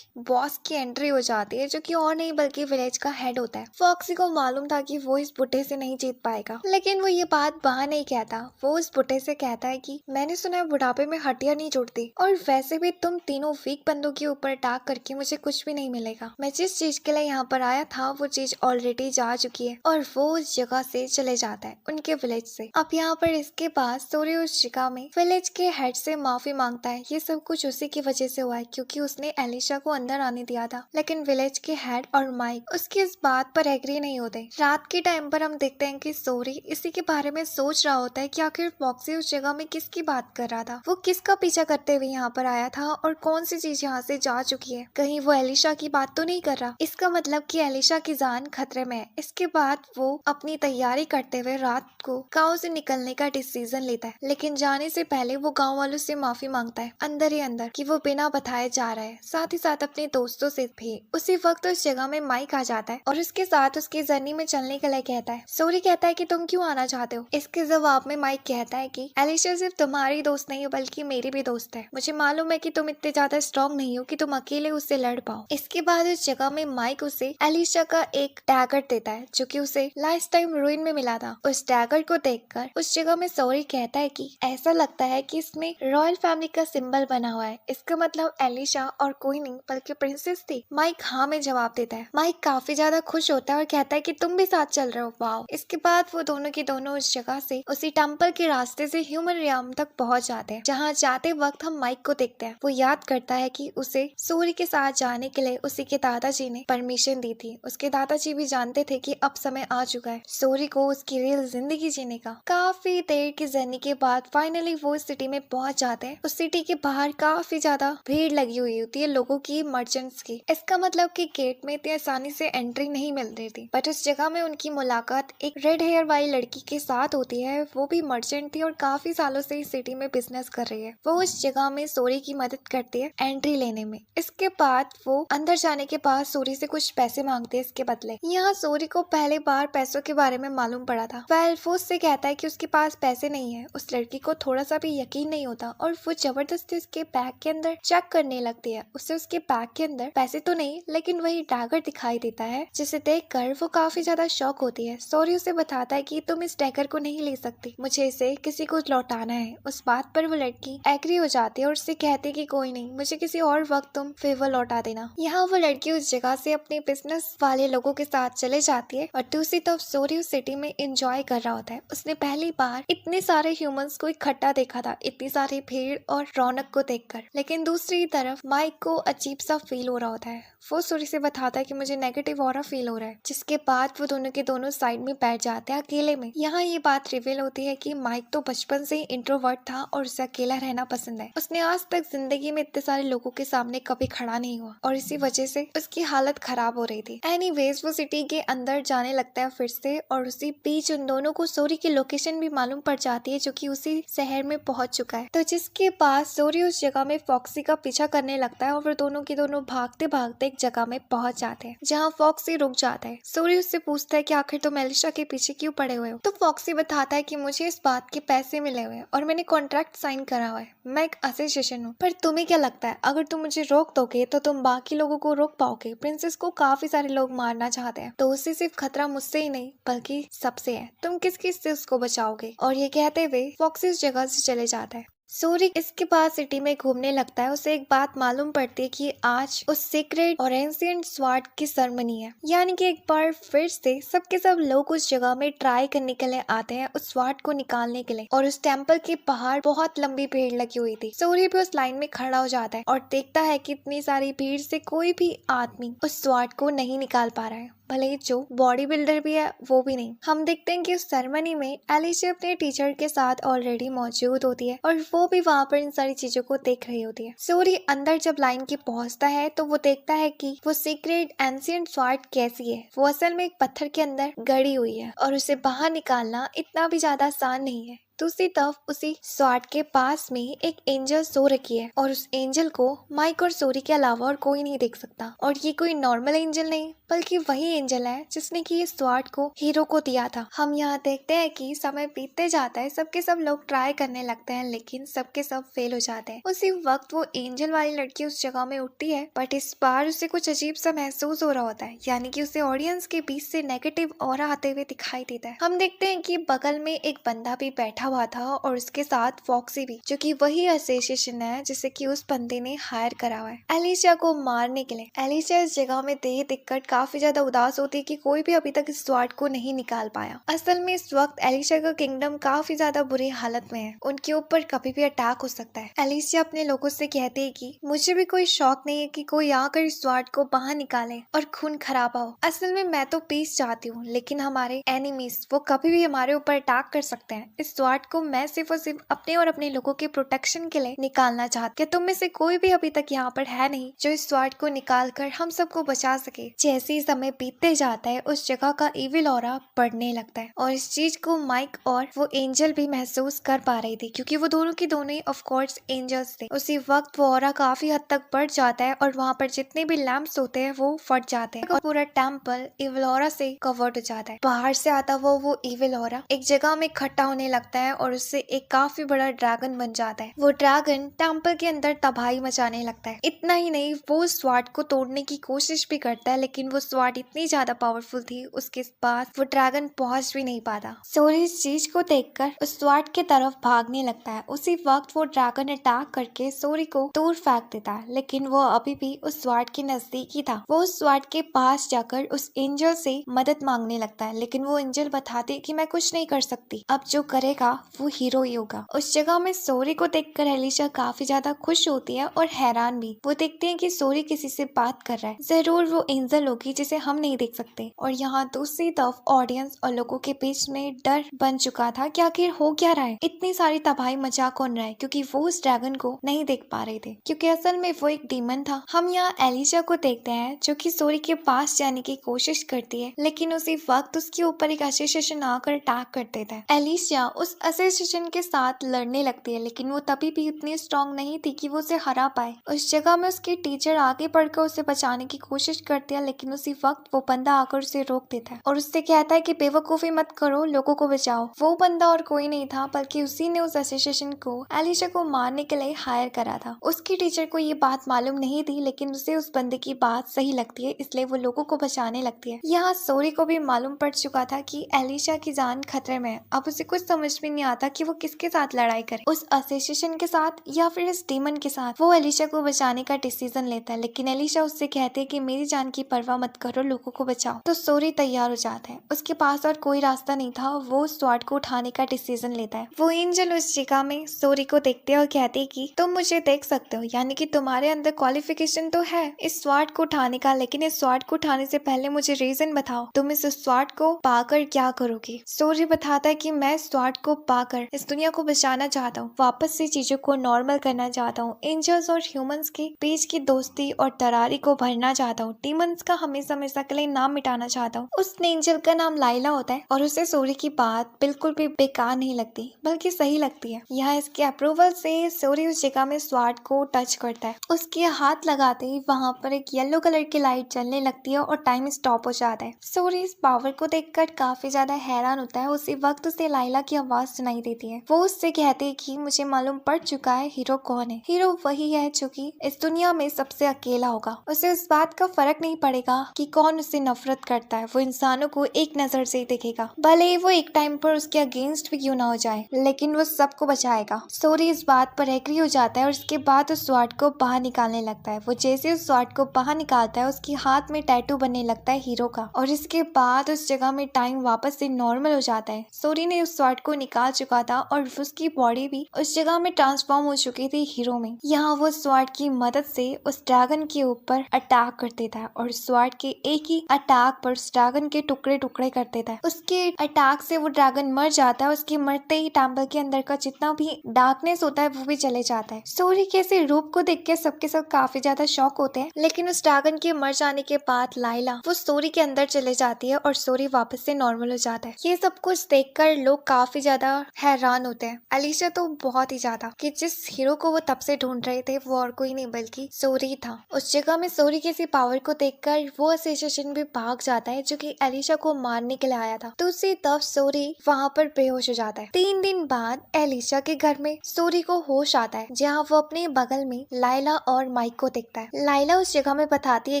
बॉस की एंट्री हो जाती है, जो कि और नहीं बल्कि विलेज का हेड होता है। फॉक्सी को मालूम था कि वो इस बुढ़े से नहीं जीत पाएगा, लेकिन वो ये बात बाहर नहीं कहता। वो उस बुढ़े से कहता है कि मैंने सुना है बुढ़ापे में हड्डियां नहीं जुड़ती, और वैसे भी तुम तीनों वीक बंदों के ऊपर अटैक करके मुझे कुछ भी नहीं मिलेगा। मैं जिस चीज के लिए यहाँ पर आया था वो चीज ऑलरेडी जा चुकी है। और वो उस जगह से चले जाता है, उनके विलेज से। अब यहाँ पर इसके बाद सोरी उस जगह में विलेज के हेड से माफी मांगता है। ये सब कुछ उसी की वजह से हुआ है, क्योंकि उसने एलिशा को अंदर आने दिया था। लेकिन विलेज के हेड और माइक उसकी इस बात पर एग्री नहीं होते। रात के टाइम पर हम देखते हैं कि सोरी इसी के बारे में सोच रहा होता है कि आखिर फॉक्सी उस जगह में किसकी बात कर रहा था, वो किसका पीछा करते हुए यहाँ पर आया था और कौन सी चीज यहाँ से जा चुकी है। कहीं वो एलिशा की बात तो नहीं कर रहा। इसका मतलब कि एलिशा की जान खतरे में है। इसके बाद वो अपनी तैयारी करते हुए रात को गाँव से निकलने का डिसीजन लेता है, लेकिन जाने से पहले वो गाँव वालों से माफी मांगता है अंदर ही अंदर कि वो बिना बताए जा रहा है, साथ ही साथ अपने दोस्तों से भी। उसी वक्त उस जगह में माइक आ जाता है और उसके साथ उसकी जर्नी में चलने के लिए कहता है। सोरी कहता है कि तुम क्यों आना चाहते हो। इसके जवाब में माइक कहता है कि एलिशा सिर्फ तुम्हारी दोस्त नहीं है बल्कि मेरी भी दोस्त है। मुझे मालूम है कि तुम इतने ज्यादा स्ट्रॉन्ग नहीं हो कि तुम अकेले उससे लड़ पाओ। इसके बाद उस जगह में माइक उसे एलिशा का एक डैगर देता है, जो कि उसे लास्ट टाइम रूइन में मिला था। उस डैगर को देखकर उस जगह में सोरी कहता है कि ऐसा लगता है कि इसमें रॉयल फैमिली का सिंबल बना हुआ है। इसका मतलब एलिशा और कोई नहीं बल्कि प्रिंसेस थी। माइक हाँ में जवाब देता है। माइक काफी ज्यादा खुश होता है और कहता है कि तुम भी साथ चल रहे हो। वाओ। इसके बाद वो दोनों के दोनों उस जगह से उसी टेम्पल के रास्ते से ह्यूमन रियम तक पहुंच जाते हैं, जहाँ जाते वक्त हम माइक को देखते हैं। वो याद करता है कि उसे सोरी के साथ जाने के लिए उसी के दादाजी ने परमिशन दी थी। उसके दादाजी भी जानते थे कि अब समय आ चुका है सोरी को उसकी रियल जिंदगी जीने का। काफी देर की जर्नी के बाद फाइनली वो इस सिटी में पहुंच जाते हैं। उस सिटी के बाहर काफी ज्यादा भीड़ लगी हुई होती है लोगों की, मर्चेंट्स की। इसका मतलब कि गेट में इतनी आसानी से एंट्री नहीं मिल रही थी। बट उस जगह में उनकी मुलाकात एक रेड हेयर वाली लड़की के साथ होती है। वो भी मर्चेंट थी और काफी सालों से इस सिटी में बिजनेस कर रही है। वो उस जगह में सोरी की मदद करती है एंट्री लेने में। इसके बाद वो अंदर जाने के बाद सोरी से कुछ पैसे मांगते हैं इसके बदले। यहाँ सोरी को पहले बार पैसों के बारे में मालूम पड़ा था। वो उससे कहता है कि उसके पास पैसे नहीं है। उस लड़की को थोड़ा सा भी यकीन नहीं होता और वो जबरदस्ती उसके बैग के अंदर चेक करने लगती है। उससे उसके बैग के अंदर पैसे तो नहीं लेकिन वही डैगर दिखाई देता है, जिसे देखकर वो काफी ज्यादा शॉक होती है। सोरी उसे बताता है कि तुम इस डैगर को नहीं ले सकती, मुझे इसे किसी को लौटाना है। उस बात पर वो लड़की एग्री हो जाती है और उससे कहती है कि कोई नहीं, मुझे किसी और वक्त तुम फेवर लौटा देना। यहाँ वो लड़की उस जगह से अपने बिजनेस वाले लोगों के साथ चले जाती है और दूसरी तरफ सोरी उस सिटी में एंजॉय कर रहा होता है। उसने पहली बार इतने सारे ह्यूमंस को इकट्ठा देखा था, इतनी सारी भीड़ और रौनक को देखकर। लेकिन दूसरी तरफ माइक को अजीब सा फील हो रहा होता है। वो सोरी से बताता है कि मुझे नेगेटिव ऑरा फील हो रहा है, जिसके बाद वो दोनों के दोनों साइड में बैठ जाते हैं अकेले में। यहाँ ये बात रिवील होती है कि माइक तो बचपन से ही इंट्रोवर्ट था और उसे अकेला रहना पसंद है। उसने आज तक जिंदगी में इतने सारे लोगों के सामने कभी खड़ा नहीं हुआ और इसी वजह से उसकी हालत खराब हो रही थी। एनीवेज वो सिटी के अंदर जाने लगता है फिर से और उसी बीच उन दोनों को सोरी की लोकेशन भी मालूम पड़ जाती है, जो कि उसी शहर में पहुंच चुका है। तो जिसके बाद सोरी उस जगह में फॉक्सी का पीछा करने लगता है और फिर दोनों के दोनों भागते भागते एक जगह में पहुंच जाते हैं, जहाँ फॉक्सी रुक जाता है। सोरी उससे पूछता है कि आखिर तुम एलिशा के पीछे क्यों पड़े हुए हो। तो फॉक्सी बताता है कि मुझे इस बात के पैसे मिले हुए हैं और मैंने कॉन्ट्रैक्ट साइन करा हुआ है। मैं एक एसोसिएशन हूँ। पर तुम्हें क्या लगता है, अगर तुम मुझे रोक दोगे तो तुम बाकी लोगों को रोक पाओगे। प्रिंसेस को काफी सारे लोग मारना चाहते हैं, तो उससे सिर्फ खतरा मुझसे ही नहीं बल्कि सबसे है। तुम किस किस से उसको बचाओगे। और ये कहते हुए फॉक्सी उस जगह से चले जाता है। सूरी इसके बाद सिटी में घूमने लगता है। उसे एक बात मालूम पड़ती है कि आज उस सीक्रेट और एंशिएंट स्वॉर्ड की सेरेमनी है, यानी कि एक बार फिर से सबके सब लोग उस जगह में ट्राई करने के लिए आते हैं उस स्वॉर्ड को निकालने के लिए। और उस टेम्पल के बाहर बहुत लंबी भीड़ लगी हुई थी। सूरी भी उस लाइन में खड़ा हो जाता है और देखता है कि इतनी सारी भीड़ से कोई भी आदमी उस स्वॉर्ड को नहीं निकाल पा रहा है, भले ही जो बॉडी बिल्डर भी है वो भी नहीं। हम देखते हैं कि उस सेरेमनी में एलिशा अपने टीचर के साथ ऑलरेडी मौजूद होती है और वो भी वहाँ पर इन सारी चीजों को देख रही होती है। सूरी अंदर जब लाइन के पहुंचता है तो वो देखता है कि वो सीक्रेट एंशिएंट स्वॉर्ड कैसी है। वो असल में एक पत्थर के अंदर गड़ी हुई है और उसे बाहर निकालना इतना भी ज्यादा आसान नहीं है। दूसरी तरफ उसी स्वॉर्ड के पास में एक एंजल सो रखी है और उस एंजल को माइक और सूरी के अलावा और कोई नहीं देख सकता। और ये कोई नॉर्मल एंजल नहीं बल्कि वही एंजल है जिसने कि ये स्वॉर्ड को हीरो को दिया था। हम यहाँ देखते हैं कि समय बीतते जाता है, सबके सब लोग ट्राई करने लगते हैं लेकिन सबके सब फेल हो जाते हैं। उसी वक्त वो एंजल वाली लड़की उस जगह में उठती है, बट इस बार उसे कुछ अजीब सा महसूस हो रहा होता है, यानी कि उसे ऑडियंस के बीच से नेगेटिव ऑरा आते हुए दिखाई देता है। हम देखते हैं कि बगल में एक बंदा भी बैठा हुआ था और उसके साथ फॉक्सी भी, जो कि वही एसोसिएशन है जिसे कि उस बंदे ने हायर करा हुआ है एलिशा को मारने के लिए। एलिशा इस जगह में देह देखकर काफी ज्यादा उदास होती है कि कोई भी अभी तक इस स्वॉर्ड को नहीं निकाल पाया। असल में इस वक्त एलिशा का किंगडम काफी ज्यादा बुरी हालत में है, उनके ऊपर कभी भी अटैक हो सकता है। एलिशा अपने लोगों से कहती है कि मुझे भी कोई शौक नहीं है कि कोई आकर इस स्वॉर्ड को बाहर निकाले और खून खराबा हो। असल में मैं तो पीस चाहती हूँ, लेकिन हमारे एनिमीज वो कभी भी हमारे ऊपर अटैक कर सकते हैं। इस स्वॉर्ड को मैं सिर्फ और सिर्फ अपने और अपने लोगों के प्रोटेक्शन के लिए निकालना चाहती। क्या तुम में से कोई भी अभी तक यहाँ पर है नहीं जो इस स्वॉर्ड को निकाल कर हम सबको बचा सके? जैसे ही समय बीतते जाता है उस जगह का इविल ऑरा बढ़ने लगता है और इस चीज को माइक और वो एंजल भी महसूस कर पा रही थी, क्योंकि वो दोनों की दोनों ही ऑफ कोर्स एंजल्स थे। उसी वक्त वो ऑरा काफी हद तक बढ़ जाता है और वहाँ पर जितने भी लैंप्स होते हैं वो फट जाते हैं और पूरा टेम्पल इविल ऑरा से कवर्ड हो जाता है। बाहर से आता वो इविल ऑरा एक जगह में इकट्ठा होने लगता है और उससे एक काफी बड़ा ड्रैगन बन जाता है। वो ड्रैगन टेम्पल के अंदर तबाही मचाने लगता है। इतना ही नहीं, वो स्वॉर्ड को तोड़ने की कोशिश भी करता है, लेकिन वो स्वॉर्ड इतनी ज्यादा पावरफुल थी उसके पास वो ड्रैगन पहुंच भी नहीं पाता। सूरी इस चीज को देखकर उस स्वॉर्ड की तरफ भागने लगता है। उसी वक्त वो ड्रैगन अटैक करके सूरी को दूर फेंक देता है, लेकिन वो अभी भी उस स्वॉर्ड के नजदीक ही था। वो उस स्वॉर्ड के पास जाकर उस एंजल से मदद मांगने लगता है, लेकिन वो एंजल बताती है कि मैं कुछ नहीं कर सकती, अब जो करेगा वो हीरो ही होगा। उस जगह में सूरी को देखकर एलिशा काफी ज्यादा खुश होती है और हैरान भी। वो देखते हैं कि सूरी किसी से बात कर रहा है, जरूर वो एंजल होगी जिसे हम नहीं देख सकते। और यहाँ दूसरी तरफ ऑडियंस और लोगों के बीच में डर बन चुका था कि आखिर हो क्या रहा है, इतनी सारी तबाही मचा कौन रहा है, क्योंकि वो उस ड्रैगन को नहीं देख पा रहे थे, क्योंकि असल में वो एक डीमन था। हम यहाँ एलिशा को देखते हैं जो कि सूरी के पास जाने की कोशिश करती है, लेकिन उसी वक्त उसके ऊपर एक एसोसिएशन आकर अटैक कर देता है। एलिशा उस एसोसिएशन के साथ लड़ने लगती है, लेकिन वो तभी भी उतनी स्ट्रॉन्ग नहीं थी कि वो उसे हरा पाए। उस जगह में उसकी टीचर आगे बढ़कर उसे बचाने की कोशिश करती है, लेकिन उसी वक्त वो बंदा आकर उसे रोक देता है और उससे कहता है कि बेवकूफी मत करो, लोगों को बचाओ। वो बंदा और कोई नहीं था बल्कि उसी ने उस एसोसिएशन को एलिशा को मारने के लिए हायर करा था। उसकी टीचर को ये बात मालूम नहीं थी, लेकिन उसे उस बंदे की बात सही लगती है, इसलिए वो लोगों को बचाने लगती है। यहाँ सूरी को भी मालूम पड़ चुका था कि एलिशा की जान खतरे में है। अब उसे कुछ समझ में नहीं आता कि वो किसके साथ लड़ाई करे, उस एसोसिएशन के साथ या फिर इस डीमन के साथ। वो एलिशा को बचाने का डिसीजन लेता है, लेकिन एलिशा उससे कहते है कि मेरी जान की परवाह मत करो, लोगों को बचाओ। तो सूरी तैयार हो जाता है, उसके पास और कोई रास्ता नहीं था, वो स्वॉर्ड को उठाने का डिसीजन लेता है। वो एंजल उस जगह में सूरी को देखते और कहते कि तुम मुझे देख सकते हो, यानी कि तुम्हारे अंदर क्वालिफिकेशन तो है इस स्वॉर्ड को उठाने का, लेकिन इस स्वॉर्ड को उठाने से पहले मुझे रीजन बताओ, तुम इस स्वॉर्ड को पाकर क्या करोगे? सूरी बताता है कि मैं स्वॉर्ड को पाकर इस दुनिया को बचाना चाहता हूँ, वापस से चीजों को नॉर्मल करना चाहता हूँ, एंजल्स और ह्यूमंस के बीच की दोस्ती और दरारी को भरना चाहता हूँ, डीमंस का हमेशा हमेशा के लिए नाम मिटाना चाहता हूँ। उस एंजल का नाम लाइला होता है और उसे सूरी की बात बिल्कुल भी बेकार नहीं लगती बल्कि सही लगती है। यहाँ इसके अप्रूवल से सूरी उस जगह में स्वॉर्ड को टच करता है। उसके हाथ लगाते ही वहाँ पर एक येलो कलर की लाइट जलने लगती है और टाइम स्टॉप हो जाता है। सूरी इस पावर को देखकर काफी ज्यादा हैरान होता है। उसी वक्त उसे लाइला की आवाज सुनाई देती है। वो उससे कहती है कि मुझे मालूम पड़ चुका है हीरो कौन है। हीरो वही है जो कि इस दुनिया में सबसे अकेला होगा। उसे उस बात का फर्क नहीं पड़ेगा कि कौन उससे नफरत करता है। वो इंसानों को एक नजर से ही देखेगा, भले ही वो एक टाइम पर उसके अगेंस्ट भी क्यों ना हो जाए, लेकिन वो सबको बचाएगा। सोरी इस बात पर एग्री हो जाता है और उसके बाद उस स्वॉर्ड को बाहर निकालने लगता है। वो जैसे उस स्वॉर्ड को बाहर निकालता है, उसके हाथ में टैटू बनने लगता है हीरो का, और इसके बाद उस जगह में टाइम वापस से नॉर्मल हो जाता है। सोरी ने उस स्वॉर्ड को निकाल चुका था और उसकी बॉडी भी उस जगह में ट्रांसफॉर्म हो चुकी थी हीरो में। यहाँ वो स्वॉर्ड की मदद से उस ड्रैगन के ऊपर अटैक कर देता है और स्वॉर्ड के एक ही अटैक पर उस ड्रैगन के टुकड़े टुकड़े कर देता है। उसके अटैक से वो ड्रैगन मर जाता है। उसके मरते ही टेम्पल के अंदर का जितना भी डार्कनेस होता है वो भी चले जाता है। सोरी के ऐसे रूप को देख के सबके सब काफी ज्यादा शॉक होते हैं, लेकिन उस ड्रैगन के मर जाने के बाद लाइला वो सोरी के अंदर चले जाती है और सोरी वापस से नॉर्मल हो जाता है। ये सब कुछ देखकर लोग काफी ज्यादा हैरान होते हैं, अलीशा तो बहुत ही ज्यादा, कि जिस हीरो को वो तब से ढूंढ रहे थे वो और कोई नहीं बल्कि सोरी था। उस जगह में सोरी की इसी पावर को देखकर वो असेसिन भी भाग जाता है जो कि एलिशा को मारने के लिए आया था। दूसरी तरफ सोरी वहाँ पर बेहोश हो जाता है। 3 दिन बाद एलिशा के घर में सोरी को होश आता है, जहाँ वो अपने बगल में लाइला और माइक को देखता है। लाइला उस जगह में बताती है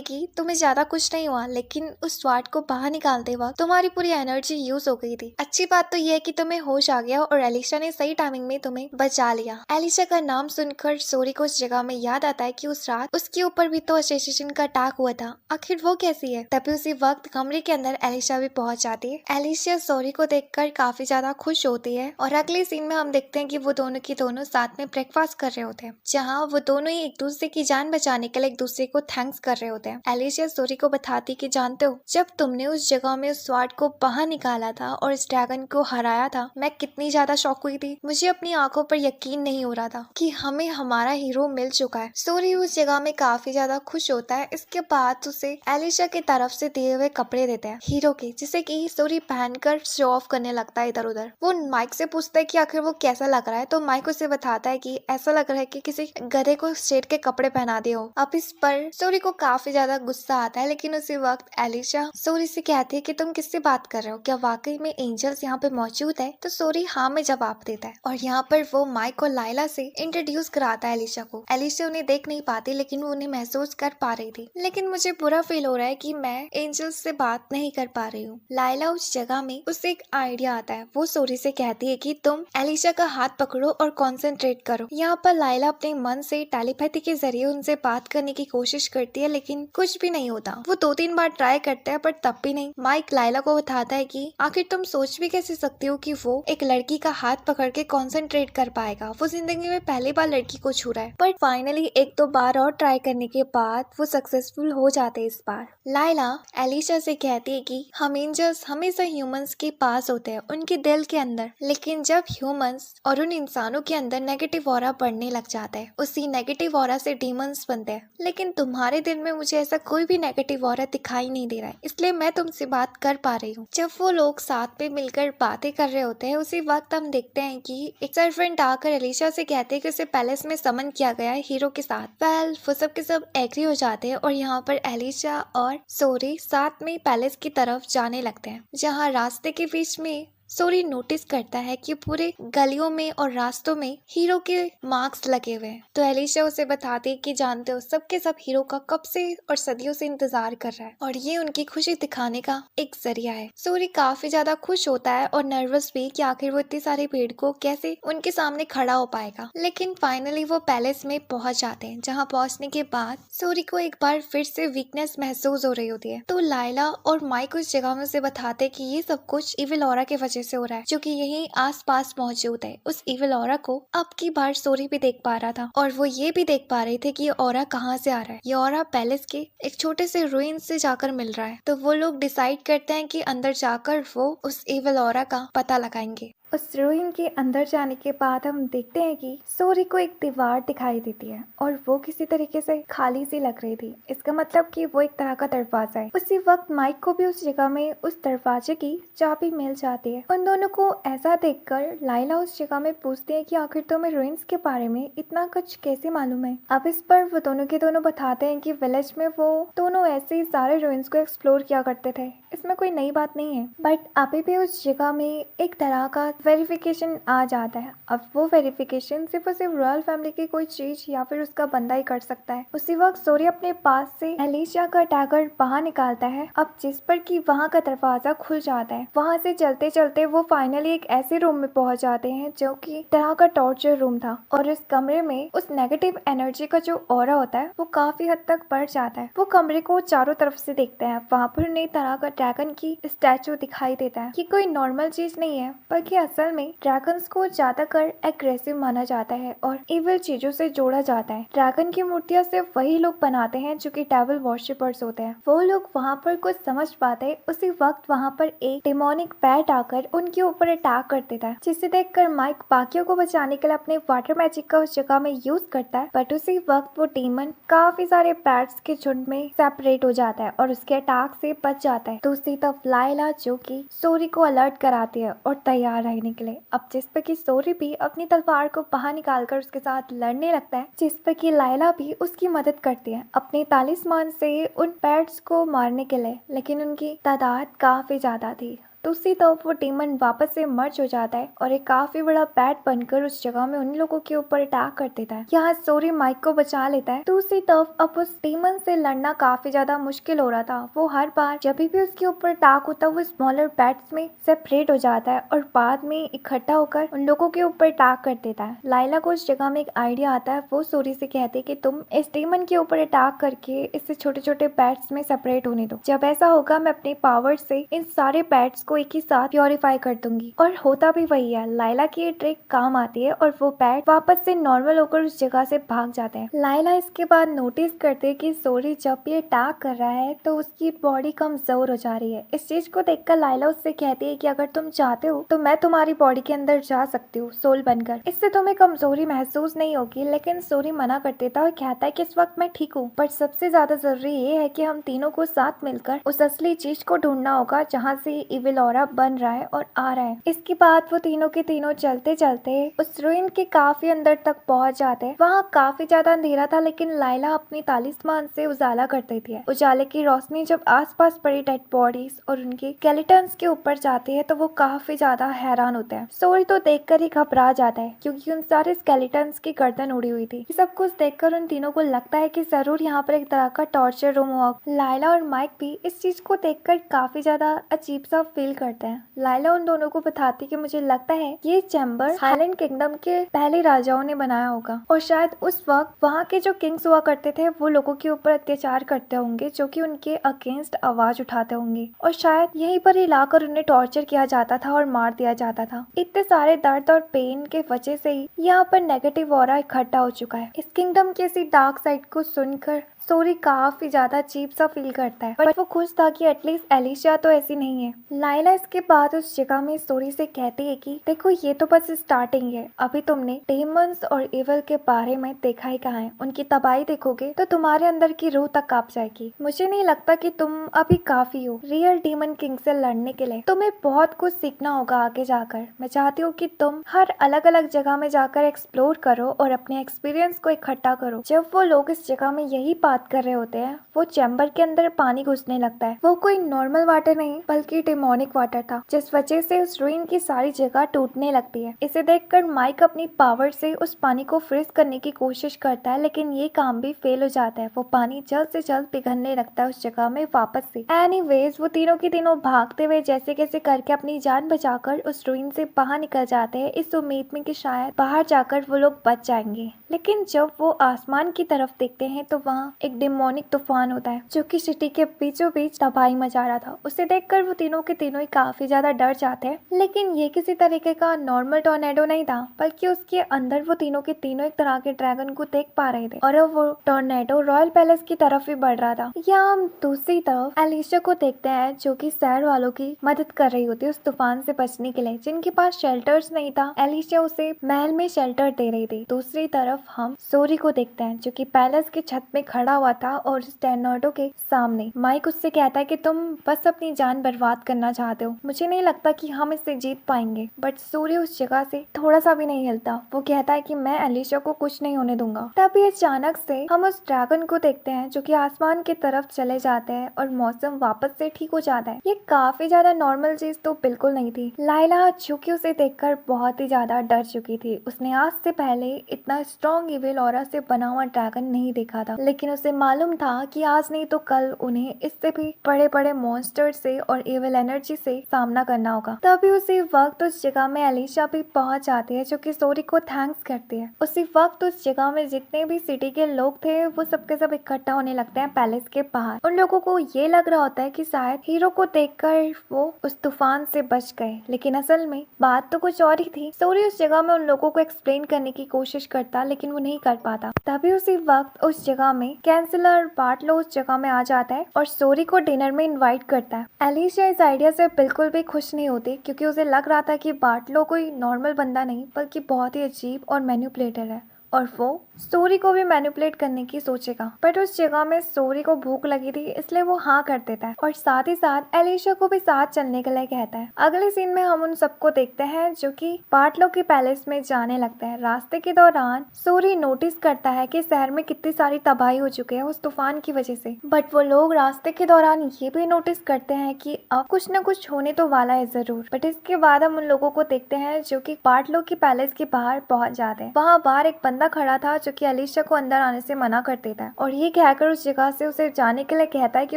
कि तुम्हें ज्यादा कुछ नहीं हुआ, लेकिन उस स्वॉर्ड को बाहर निकालते वक्त तुम्हारी पूरी एनर्जी यूज हो गई थी। अच्छी बात तो यह है कि तुम्हें होश आ गया और एलिशा ने सही टाइमिंग में तुम्हें बचा लिया। एलिशा का नाम सुनकर सोरी को उस जगह में याद आता है कि उस रात उसके ऊपर भी तो असेसिन का अटैक हुआ था, आखिर वो कैसी है। तभी उसी वक्त कमरे के अंदर एलिशा भी पहुंच जाती है। एलिशा सोरी को देखकर काफी ज्यादा खुश होती है और अगले सीन में हम देखते हैं कि वो दोनों की दोनों साथ में ब्रेकफास्ट कर रहे होते हैं, जहाँ वो दोनों ही एक दूसरे की जान बचाने के लिए एक दूसरे को थैंक्स कर रहे होते हैं। एलिशा सोरी को बताती कि जानते हो, जब तुमने उस जगह में उस स्वॉर्ड को बाहर निकाला था और इस ड्रैगन को हराया था, मैं कितनी ज्यादा शॉक हुई थी। मुझे अपनी आंखों पर यकीन नहीं हो रहा था कि हमें हमारा हीरो मिल चुका है। सोरी उस जगह में काफी ज्यादा खुश होता है। इसके बाद उसे एलिशा की तरफ से दिए हुए कपड़े देते हैं हीरो के, जिसे कि सोरी पहनकर शो ऑफ करने लगता है इधर उधर। वो माइक से पूछता है कि आखिर वो कैसा लग रहा है, तो माइक उसे बताता है कि ऐसा लग रहा है कि किसी गधे को शेर के कपड़े पहना दिए हो। अब इस पर सोरी को काफी ज्यादा गुस्सा आता है, लेकिन उसी वक्त एलिशा सोरी से कहती है कि तुम किससे बात कर रहे हो, क्या वाकई में एंजल्स यहाँ पे मौजूद है। तो सोरी हाँ में जवाब देता है और यहाँ पर वो माइक और लाइला से इंट्रोड्यूस कराता है एलिशा को। एलिशा उन्हें देख नहीं पाती, लेकिन वो उन्हें महसूस कर पा रही थी। लेकिन मुझे बुरा फील हो रहा है कि मैं एंजल्स से बात नहीं कर पा रही हूँ। लाइला उस जगह में उसे एक आइडिया आता है। वो सोरी से कहती है कि तुम एलिशा का हाथ पकड़ो और कॉन्सेंट्रेट करो। यहाँ पर लाइला अपने मन से टेलीपैथी के जरिए उनसे बात करने की कोशिश करती है, लेकिन कुछ भी नहीं होता। वो 2-3 बार ट्राई करते हैं पर तब भी नहीं। माइक लाइला को बताता है कि आखिर तुम सोच भी कैसे सकती हो कि वो एक लड़की का हाथ पकड़ के कॉन्सेंट्रेट कर पाएगा। वो जिंदगी में पहली बार लड़की को छू रहा है। बट फाइनली 1-2 बार और ट्राई करने के बाद वो सक्सेसफुल हो जाते इस बार। लाइला एलिशा से कहती है कि हम एंजल्स हमेशा ह्यूमंस के पास होते हैं, उनके दिल के अंदर, लेकिन जब ह्यूमंस और उन इंसानों के अंदर नेगेटिव ऑरा बढ़ने लग जाता है, उसी नेगेटिव ऑरा से डीमंस बनते हैं। लेकिन तुम्हारे दिल में मुझे ऐसा कोई भी नेगेटिव ऑरा दिखाई नहीं दे रहा है, इसलिए मैं तुमसे बात कर पा रही हूँ। जब वो लोग साथ में मिलकर बातें कर रहे होते हैं, उसी वक्त हम देखते हैं कि एक सर्वेंट आकर एलिशा से कहते हैं कि उसे पैलेस में समन किया गया है हीरो के साथ। वेल वो सब के सब एग्री हो जाते हैं और यहाँ पर एलिशा और सोरी साथ में पैलेस की तरफ जाने लगते हैं, जहाँ रास्ते के बीच में सोरी नोटिस करता है कि पूरे गलियों में और रास्तों में हीरो के मार्क्स लगे हुए हैं। तो एलिशा उसे बताती है कि जानते हो, सबके सब हीरो का कब से और सदियों से इंतजार कर रहा है और ये उनकी खुशी दिखाने का एक जरिया है। सोरी काफी ज्यादा खुश होता है और नर्वस भी कि आखिर वो इतनी सारी भीड़ को कैसे उनके सामने खड़ा हो पाएगा। लेकिन फाइनली वो पैलेस में पहुंच जाते हैं, जहाँ पहुंचने के बाद सोरी को एक बार फिर से वीकनेस महसूस हो रही होती है। तो लाइला और माइक उस जगह में उसे बताते कि ये सब कुछ इविल ऑरा के वजह से हो रहा है, जो कि यहीं आसपास मौजूद है। उस इविल ऑरा को अब की बार सोरी भी देख पा रहा था और वो ये भी देख पा रहे थे कि ये ऑरा कहाँ से आ रहा है। ये ऑरा पैलेस के एक छोटे से रूइन से जाकर मिल रहा है। तो वो लोग डिसाइड करते हैं कि अंदर जाकर वो उस इविल ऑरा का पता लगाएंगे। उस रूइन के अंदर जाने के बाद हम देखते हैं कि सोरी को एक दीवार दिखाई देती है और वो किसी तरीके से खाली सी लग रही थी। इसका मतलब कि वो एक तरह का दरवाजा है। उसी वक्त माइक को भी उस जगह में उस दरवाजे की चाबी मिल जाती है। उन दोनों को ऐसा देखकर लाइला उस जगह में पूछती है कि आखिर तुम्हें रूइंस के बारे में इतना कुछ कैसे मालूम है। अब इस पर वो दोनों के दोनों बताते हैं कि विलेज में वो दोनों ऐसे ही सारे रूइंस को एक्सप्लोर किया करते थे, इसमें कोई नई बात नहीं है। बट अभी भी उस जगह में एक तरह का वेरिफिकेशन आ जाता है। अब वो वेरिफिकेशन सिर्फ और सिर्फ रॉयल फैमिली की कोई चीज या फिर उसका बंदा ही कर सकता है। उसी वक्त सोरी अपने पास से एलिशा का टैगर बाहर निकालता है। अब जिस पर कि वहाँ का दरवाजा खुल जाता है। वहाँ से चलते चलते वो फाइनली एक ऐसे रूम में पहुंच जाते हैं जो कि तरह का टॉर्चर रूम था, और इस कमरे में उस नेगेटिव एनर्जी का जो ऑरा होता है वो काफी हद तक बढ़ जाता है। वो कमरे को चारों तरफ से देखते हैं। वहाँ पर नई तरह का ड्रैगन की स्टैचू दिखाई देता है। ये कोई नॉर्मल चीज नहीं है, बल्कि असल में ड्रैगन्स को ज्यादातर एग्रेसिव माना जाता है और इविल चीजों से जोड़ा जाता है। ड्रैगन की मूर्तियां सिर्फ वही लोग बनाते हैं जो कि डेविल वॉर्शिपर्स होते हैं। वो लोग वहाँ पर कुछ समझ पाते, उसी वक्त वहाँ पर एक डेमोनिक बैट आकर उनके ऊपर अटैक कर देता है, जिसे देखकर माइक बाकियों को बचाने के लिए अपने वाटर मैजिक का उस जगह में यूज करता है। बट उसी वक्त वो डीमन काफी सारे बैट्स के झुंड में सेपरेट हो जाता है और उसके अटैक से बच जाता है। दूसरी तरफ लाइला जो कि सोरी को अलर्ट कराती है और तैयार रहने के लिए। अब जिस पर कि सोरी भी अपनी तलवार को बाहर निकालकर उसके साथ लड़ने लगता है, जिस पर कि लाइला भी उसकी मदद करती है अपने तालिस्मान से उन बैट्स को मारने के लिए, लेकिन उनकी तादाद काफी ज्यादा थी। दूसरी तरफ वो डीमन वापस से मर्ज हो जाता है और एक काफी बड़ा बैट बनकर उस जगह में उन लोगों के ऊपर अटैक कर देता है। यहाँ सोरी माइक को बचा लेता है। दूसरी तरफ अब उस डीमन से लड़ना काफी ज्यादा मुश्किल हो रहा था। वो हर बार जब भी उसके ऊपर अटैक होता है वो स्मॉलर बैट्स में सेपरेट हो जाता है और बाद में इकट्ठा होकर उन लोगों के ऊपर अटैक कर देता है। लाइला को उस जगह में एक आइडिया आता है। वो सोरी से कहती है कि तुम इस डीमन के ऊपर अटैक करके इससे छोटे छोटे बैट्स में सेपरेट होने दो। जब ऐसा होगा मैं अपने पावर से इन सारे बैट्स को एक ही साथ प्योरीफाई कर दूंगी। और होता भी वही है। लाइला की ये ट्रिक काम आती है और वो बैट वापस से नॉर्मल होकर उस जगह से भाग जाते हैं। लाइला इसके बाद नोटिस करते है कि सोरी जब भी अटैक कर रहा है तो उसकी बॉडी कमजोर हो जा रही है। इस चीज को देखकर लाइला उससे कहती है कि अगर तुम चाहते हो तो मैं तुम्हारी बॉडी के अंदर जा सकती हूँ सोल बनकर, इससे तुम्हें कमजोरी महसूस नहीं होगी। लेकिन सोरी मना कर देता और कहता है कि इस वक्त मैं ठीक हूँ, पर सबसे ज्यादा जरूरी ये है कि हम तीनों को साथ मिलकर उस असली चीज को ढूंढना होगा जहाँ से इविल ऑरा बन रहा है और आ रहा है। इसके बाद वो तीनों के तीनों चलते चलते उस रुइन के काफी अंदर तक पहुंच जाते हैं। वहाँ काफी ज्यादा अंधेरा था, लेकिन लाइला अपनी तालिस्मान से उजाला कर देती है। उजाले की रोशनी जब आसपास पड़ी डेड बॉडीज और उनके स्केलेटन्स के ऊपर जाती है तो वो काफी ज्यादा हैरान होते हैं। सोरी तो देखकर ही घबरा जाता है क्योंकि उन सारे स्केलेटन्स की गर्दन उड़ी हुई थी। सब कुछ देखकर उन तीनों को लगता है कि जरूर यहाँ पर एक तरह का टॉर्चर रूम हुआ। लाइला और माइक भी इस चीज को देखकर काफी ज्यादा अजीब सा फील करते हैं। लाइला उन दोनों को बताती कि मुझे लगता है ये चैम्बर हाईलैंड किंगडम के पहले राजाओं ने बनाया होगा और शायद उस वक्त वहाँ के जो किंग्स हुआ करते थे वो लोगों के ऊपर अत्याचार करते होंगे जो कि उनके अगेंस्ट आवाज उठाते होंगे, और शायद यहीं पर ही लाकर उन्हें टॉर्चर किया जाता था और मार दिया जाता था। इतने सारे दर्द और पेन के वजह से ही यहाँ पर नेगेटिव ऑरा इकट्ठा हो चुका है। इस किंगडम की इसी डार्क साइड को सुनकर सोरी काफी ज्यादा अजीब सा फील करता है, बट वो खुश था कि एटलीस्ट एलिशा तो ऐसी नहीं है। लाइला इसके बाद उस जगह में सोरी से कहती है कि देखो ये तो बस स्टार्टिंग है, अभी तुमने डेमंस और इविल के बारे में देखा ही कहाँ है। उनकी तबाही देखोगे तो तुम्हारे अंदर की रूह तक कांप जाएगी। मुझे नहीं लगता कि तुम अभी काफी हो रियल डीमन किंग से लड़ने के लिए। तुम्हें बहुत कुछ सीखना होगा आगे जाकर। मैं चाहती हूँ कि तुम हर अलग अलग जगह में जाकर एक्सप्लोर करो और अपने एक्सपीरियंस को इकट्ठा करो। जब वो लोग इस जगह में यही बात कर रहे होते हैं वो चैम्बर के अंदर पानी घुसने लगता है। वो कोई नॉर्मल वाटर नहीं बल्कि डेमोनिक वाटर था, जिस वजह से उस रुइन की सारी जगह टूटने लगती है। इसे देखकर माइक अपनी पावर से उस पानी को फ्रीज करने की कोशिश करता है, लेकिन ये काम भी फेल हो जाता है। वो पानी जल्द से जल्द पिघलने लगता है उस जगह में वापस से। एनीवेज वो तीनों के तीनों भागते हुए जैसे कैसे करके अपनी जान बचाकर उस रुइन से बाहर निकल जाते हैं, इस उम्मीद में कि शायद बाहर जाकर वो लोग बच जाएंगे। लेकिन जब वो आसमान की तरफ देखते हैं तो वहाँ एक डेमोनिक तूफान होता है जो कि सिटी के बीचों बीच तबाही मचा रहा था। उसे देखकर वो तीनों के तीनों ही काफी ज्यादा डर जाते हैं, लेकिन ये किसी तरीके का नॉर्मल टॉर्नेडो नहीं था, बल्कि उसके अंदर वो तीनों के तीनों एक तरह के ड्रैगन को देख पा रहे थे और अब वो टॉर्नेडो रॉयल पैलेस की तरफ ही बढ़ रहा था। यहाँ हम दूसरी तरफ एलिशा को देखते हैं जो कि शहर वालों की मदद कर रही होती है उस तूफान से बचने के लिए, जिनके पास शेल्टर्स नहीं था। एलिशा उसे महल में शेल्टर दे रही थी। दूसरी तरफ हम सोरी को देखते हैं जो कि पैलेस की छत में खड़ा हुआ था और उस टॉर्नेडो के सामने। माइक उससे कहता है कि तुम बस अपनी जान बर्बाद करना चाहते चाहते हो, मुझे नहीं लगता कि हम इससे जीत पाएंगे। बट सूर्य उस जगह से थोड़ा सा भी नहीं हिलता। वो कहता है कि मैं एलिशा को कुछ नहीं होने दूंगा। तभी अचानक से हम उस ड्रैगन को देखते हैं जो कि आसमान की तरफ चले जाते हैं और मौसम वापस से ठीक हो जाता है। ये काफी ज्यादा नॉर्मल चीज तो बिल्कुल नहीं थी। लाइला जो कि उसे देखकर बहुत ही ज्यादा डर चुकी थी। उसने आज से पहले इतना स्ट्रॉन्ग इविल ऑरा से बना हुआ ड्रैगन नहीं देखा था, लेकिन उसे मालूम था कि आज नहीं तो कल उन्हें इससे भी बड़े बड़े मॉन्स्टर से और इविल एनर्जी से सामना करना होगा। तभी उसी वक्त उस जगह में एलिशा भी पहुंच जाती है जो कि सोरी को थैंक्स करती है। उसी वक्त उस जगह में जितने भी सिटी के लोग थे वो सबके सब इकट्ठा होने लगते हैं पैलेस के बाहर। उन लोगों को ये लग रहा होता है कि शायद हीरो को देखकर वो उस तूफान से बच गए, लेकिन असल में बात तो कुछ और ही थी। सोरी उस जगह में उन लोगों को एक्सप्लेन करने की कोशिश करता, लेकिन वो नहीं कर पाता। तभी उसी वक्त उस जगह में कैंसलर बार्टलो उस जगह में आ जाता है और सोरी को डिनर में इनवाइट करता है। एलिशा इस आइडिया से बिल्कुल भी खुश नहीं होती, क्योंकि उसे लग रहा था कि बार्टलो कोई नॉर्मल बंदा नहीं बल्कि बहुत ही अजीब और मैनिपुलेटर है और वो सोरी को भी मैनिपुलेट करने की सोचेगा। बट उस जगह में सोरी को भूख लगी थी, इसलिए वो हाँ कर देता है और साथ ही साथ एलिशा को भी साथ चलने के लिए कहता है। अगले सीन में हम उन सबको देखते हैं जो कि बार्टलो के पैलेस में जाने लगते हैं। रास्ते के दौरान सोरी नोटिस करता है कि शहर में कितनी सारी तबाही हो चुकी है उस तूफान की वजह से। बट वो लोग रास्ते के दौरान ये भी नोटिस करते हैं कि अब कुछ न कुछ होने तो वाला है जरूर। बट इसके बाद हम उन लोगों को देखते हैं जो कि बार्टलो के पैलेस के बाहर पहुंच जाते हैं। वहाँ बाहर एक बंदा खड़ा था जो कि एलिशा को अंदर आने से मना कर देता है और ये कहकर उस जगह से उसे जाने के लिए कहता है कि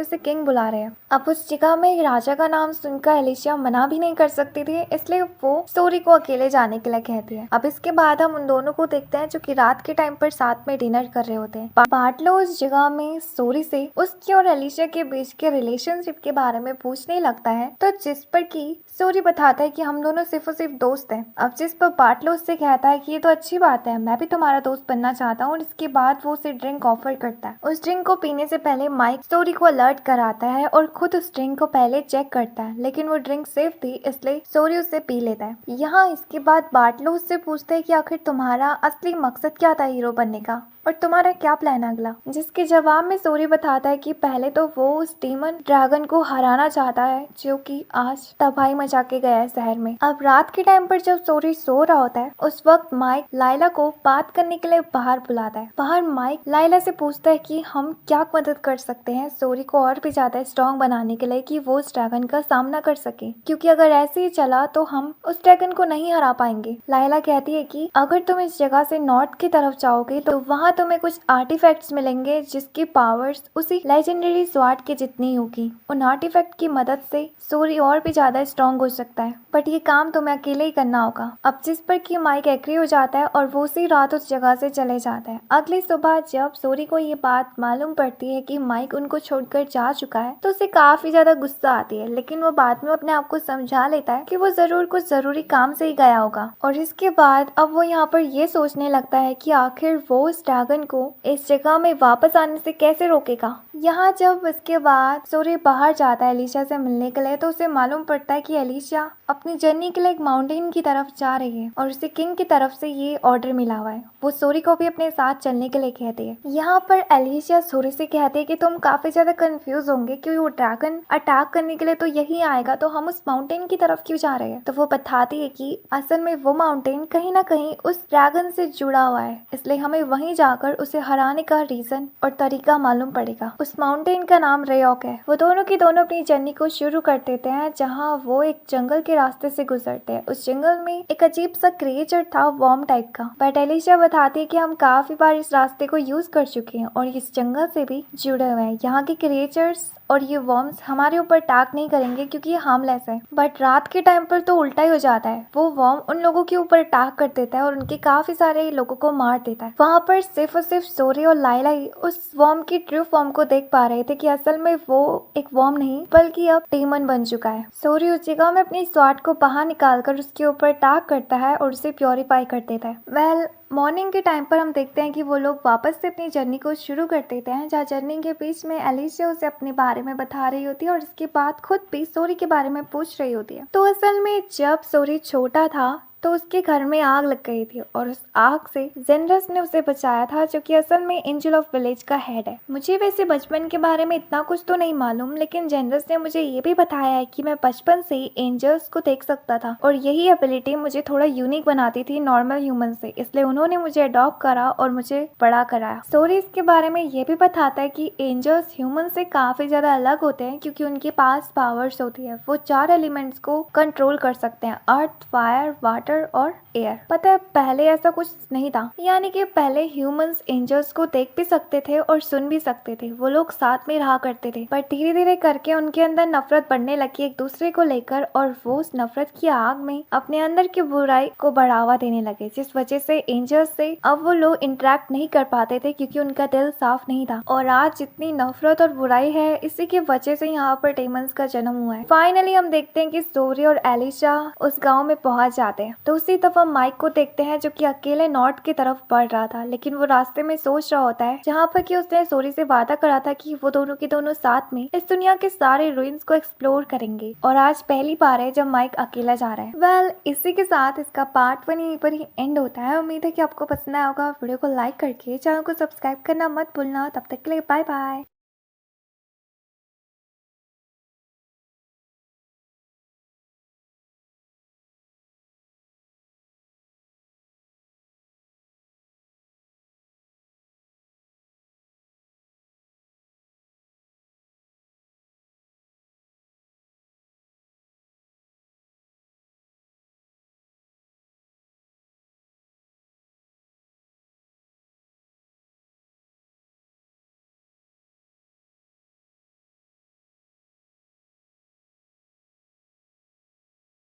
उसे किंग बुला रहे हैं। अब उस जगह में राजा का नाम सुनकर एलिशा मना भी नहीं कर सकती थी, इसलिए वो सोरी को अकेले जाने के लिए कहती है। अब इसके बाद हम उन दोनों को देखते हैं जो कि रात के टाइम पर साथ में डिनर कर रहे होते हैं। बार्टलो उस जगह में सोरी से उसकी और एलिशा के बीच के रिलेशनशिप के बारे में पूछने लगता है, तो जिस पर की सोरी बताता है कि हम दोनों सिर्फ और सिर्फ दोस्त हैं। अब जिस पर बार्टलो उससे कहता है कि ये तो अच्छी बात है, मैं भी तुम्हारा दोस्त बनना चाहता हूँ। और इसके बाद वो उसे ड्रिंक ऑफर करता है। उस ड्रिंक को पीने से पहले माइक सोरी को अलर्ट कराता है और खुद उस ड्रिंक को पहले चेक करता है, लेकिन वो ड्रिंक सेफ थी, इसलिए सोरी उससे पी लेता है। यहाँ इसके बाद बार्टलो उससे पूछता है कि आखिर तुम्हारा असली मकसद क्या था हीरो बनने का और तुम्हारा क्या प्लान अगला, जिसके जवाब में सोरी बताता है कि पहले तो वो उस डीमन ड्रैगन को हराना चाहता है जो कि आज तबाही मचा के गया है शहर में। अब रात के टाइम पर जब सोरी सो रहा होता है उस वक्त माइक लाइला को बात करने के लिए बाहर बुलाता है। बाहर माइक लाइला से पूछता है कि हम क्या मदद कर सकते हैं सोरी को और भी ज्यादा स्ट्रॉन्ग बनाने के लिए कि वो उस ड्रैगन का सामना कर सके, क्योंकि अगर ऐसे ही चला तो हम उस ड्रैगन को नहीं हरा पाएंगे। लाइला कहती है कि अगर तुम इस जगह से नॉर्थ की तरफ जाओगे तो वहाँ तुम्हें कुछ आर्टिफैक्ट्स मिलेंगे जिसकी पावर्स उसी लेजेंडरी स्वॉर्ड के जितनी होगी। उन आर्टिफैक्ट की मदद से सोरी और भी ज्यादा स्ट्रॉन्ग हो सकता है, बट ये काम तुम्हें अकेले ही करना होगा। अब जिस पर कि माइक एग्री हो जाता है और वो उसी रात उस जगह से चले जाता है। अगली सुबह जब सोरी को ये बात मालूम पड़ती है कि माइक उनको छोड़कर जा चुका है तो उसे काफी ज्यादा गुस्सा आती है, लेकिन वो बाद में अपने आप को समझा लेता है कि वो जरूर कुछ जरूरी काम से ही गया होगा। और इसके बाद अब वो यहाँ पर ये सोचने लगता है कि आखिर वो इस ड्रैगन को इस जगह में वापस आने से कैसे रोकेगा। यहाँ जब इसके बाद सोरी बाहर जाता है एलिशा से मिलने के लिए तो उसे मालूम पड़ता है कि एलिशा अपनी जर्नी के लिए एक माउंटेन की तरफ जा रही है और उसे किंग की तरफ से ये ऑर्डर मिला हुआ है। वो सोरी को भी अपने साथ चलने के लिए कहती है। यहाँ पर एलिशा सोरी से कहती है कि तुम काफी ज्यादा कंफ्यूज होंगे क्योंकि वो ड्रैगन अटैक करने के लिए तो यही आएगा, तो हम उस माउंटेन की तरफ क्यों जा रहे हैं। तो वो बताती है कि असल में वो माउंटेन कहीं ना कहीं उस ड्रैगन से जुड़ा हुआ है, इसलिए हमें वहीं जाकर उसे हराने का रीजन और तरीका मालूम पड़ेगा। उस माउंटेन का नाम रेयॉक है। वो दोनों की दोनों अपनी जर्नी को शुरू कर देते हैं जहाँ वो एक जंगल के रास्ते से गुजरते हैं। उस जंगल में एक अजीब सा क्रिएचर था, वॉर्म टाइप का। बट एलिशा बताती है कि हम काफी बार इस रास्ते को यूज कर चुके हैं और इस जंगल से भी जुड़े हुए हैं। यहाँ के क्रिएचर्स और ये वॉर्म्स हमारे ऊपर अटैक नहीं करेंगे क्योंकि ये हार्मलेस है। बट रात के टाइम पर तो उल्टा ही हो जाता है, वो वॉर्म उन लोगों के ऊपर अटैक कर देता है और उनके काफी सारे लोगों को मार देता है। वहाँ पर सिर्फ और सिर्फ सोरी और लाइला ही उस वॉर्म की ट्रू फॉर्म को देख पा रहे थे कि असल में वो एक वॉर्म नहीं बल्कि अब डेमन बन चुका है। सोरी उस जगह में अपनी स्वॉर्ड को बाहर निकालकर उसके ऊपर अटैक करता है और उसे प्योरीफाई कर देता है। वेल मॉर्निंग के टाइम पर हम देखते हैं कि वो लोग वापस से अपनी जर्नी को शुरू कर देते हैं, जहाँ जर्नी के बीच में एलिशा उसे अपने बारे में बता रही होती है और इसके बाद खुद भी सोरी के बारे में पूछ रही होती है। तो असल में जब सोरी छोटा था तो उसके घर में आग लग गई थी और उस आग से जेनरस ने उसे बचाया था, जो कि असल में एंजल ऑफ विलेज का हेड है। मुझे वैसे बचपन के बारे में इतना कुछ तो नहीं मालूम, लेकिन जेनरस ने मुझे ये भी बताया है कि मैं बचपन से ही एंजल्स को देख सकता था और यही एबिलिटी मुझे थोड़ा यूनिक बनाती थी नॉर्मल ह्यूमन से, इसलिए उन्होंने मुझे अडॉप्ट करा और मुझे बड़ा कराया। स्टोरी इसके बारे में ये भी बताता है कि एंजल्स ह्यूमन से काफी ज्यादा अलग होते हैं, क्योंकि उनके पास पावर्स होती है। वो 4 एलिमेंट्स को कंट्रोल कर सकते हैं, अर्थ, फायर, वाटर और एयर। पता है पहले ऐसा कुछ नहीं था, यानी कि पहले ह्यूमंस एंजल्स को देख भी सकते थे और सुन भी सकते थे। वो लोग साथ में रहा करते थे, पर धीरे धीरे करके उनके अंदर नफरत बढ़ने लगी एक दूसरे को लेकर, और वो उस नफरत की आग में अपने अंदर की बुराई को बढ़ावा देने लगे, जिस वजह से एंजल्स से अब वो लोग इंटरेक्ट नहीं कर पाते थे, क्योंकि उनका दिल साफ नहीं था। और आज जितनी नफरत और बुराई है, इसी की वजह से यहाँ पर डेमंस का जन्म हुआ है। फाइनली हम देखते हैं कि स्टोरी और एलिशा उस गाँव में पहुंच जाते हैं। तो उसी तरफ हम माइक को देखते हैं, जो कि अकेले नॉर्थ की तरफ बढ़ रहा था, लेकिन वो रास्ते में सोच रहा होता है, जहाँ पर कि उसने सोरी से वादा करा था कि वो दोनों के दोनों साथ में इस दुनिया के सारे रूइंस को एक्सप्लोर करेंगे। और आज पहली बार है जब माइक अकेला जा रहा है। वेल, इसी के साथ इसका पार्ट 1 यहीं पर ही एंड होता है। उम्मीद है कि आपको पसंद आया होगा। वीडियो को लाइक करके चैनल को सब्सक्राइब करना मत भूलना। तब तक के लिए बाय बाय।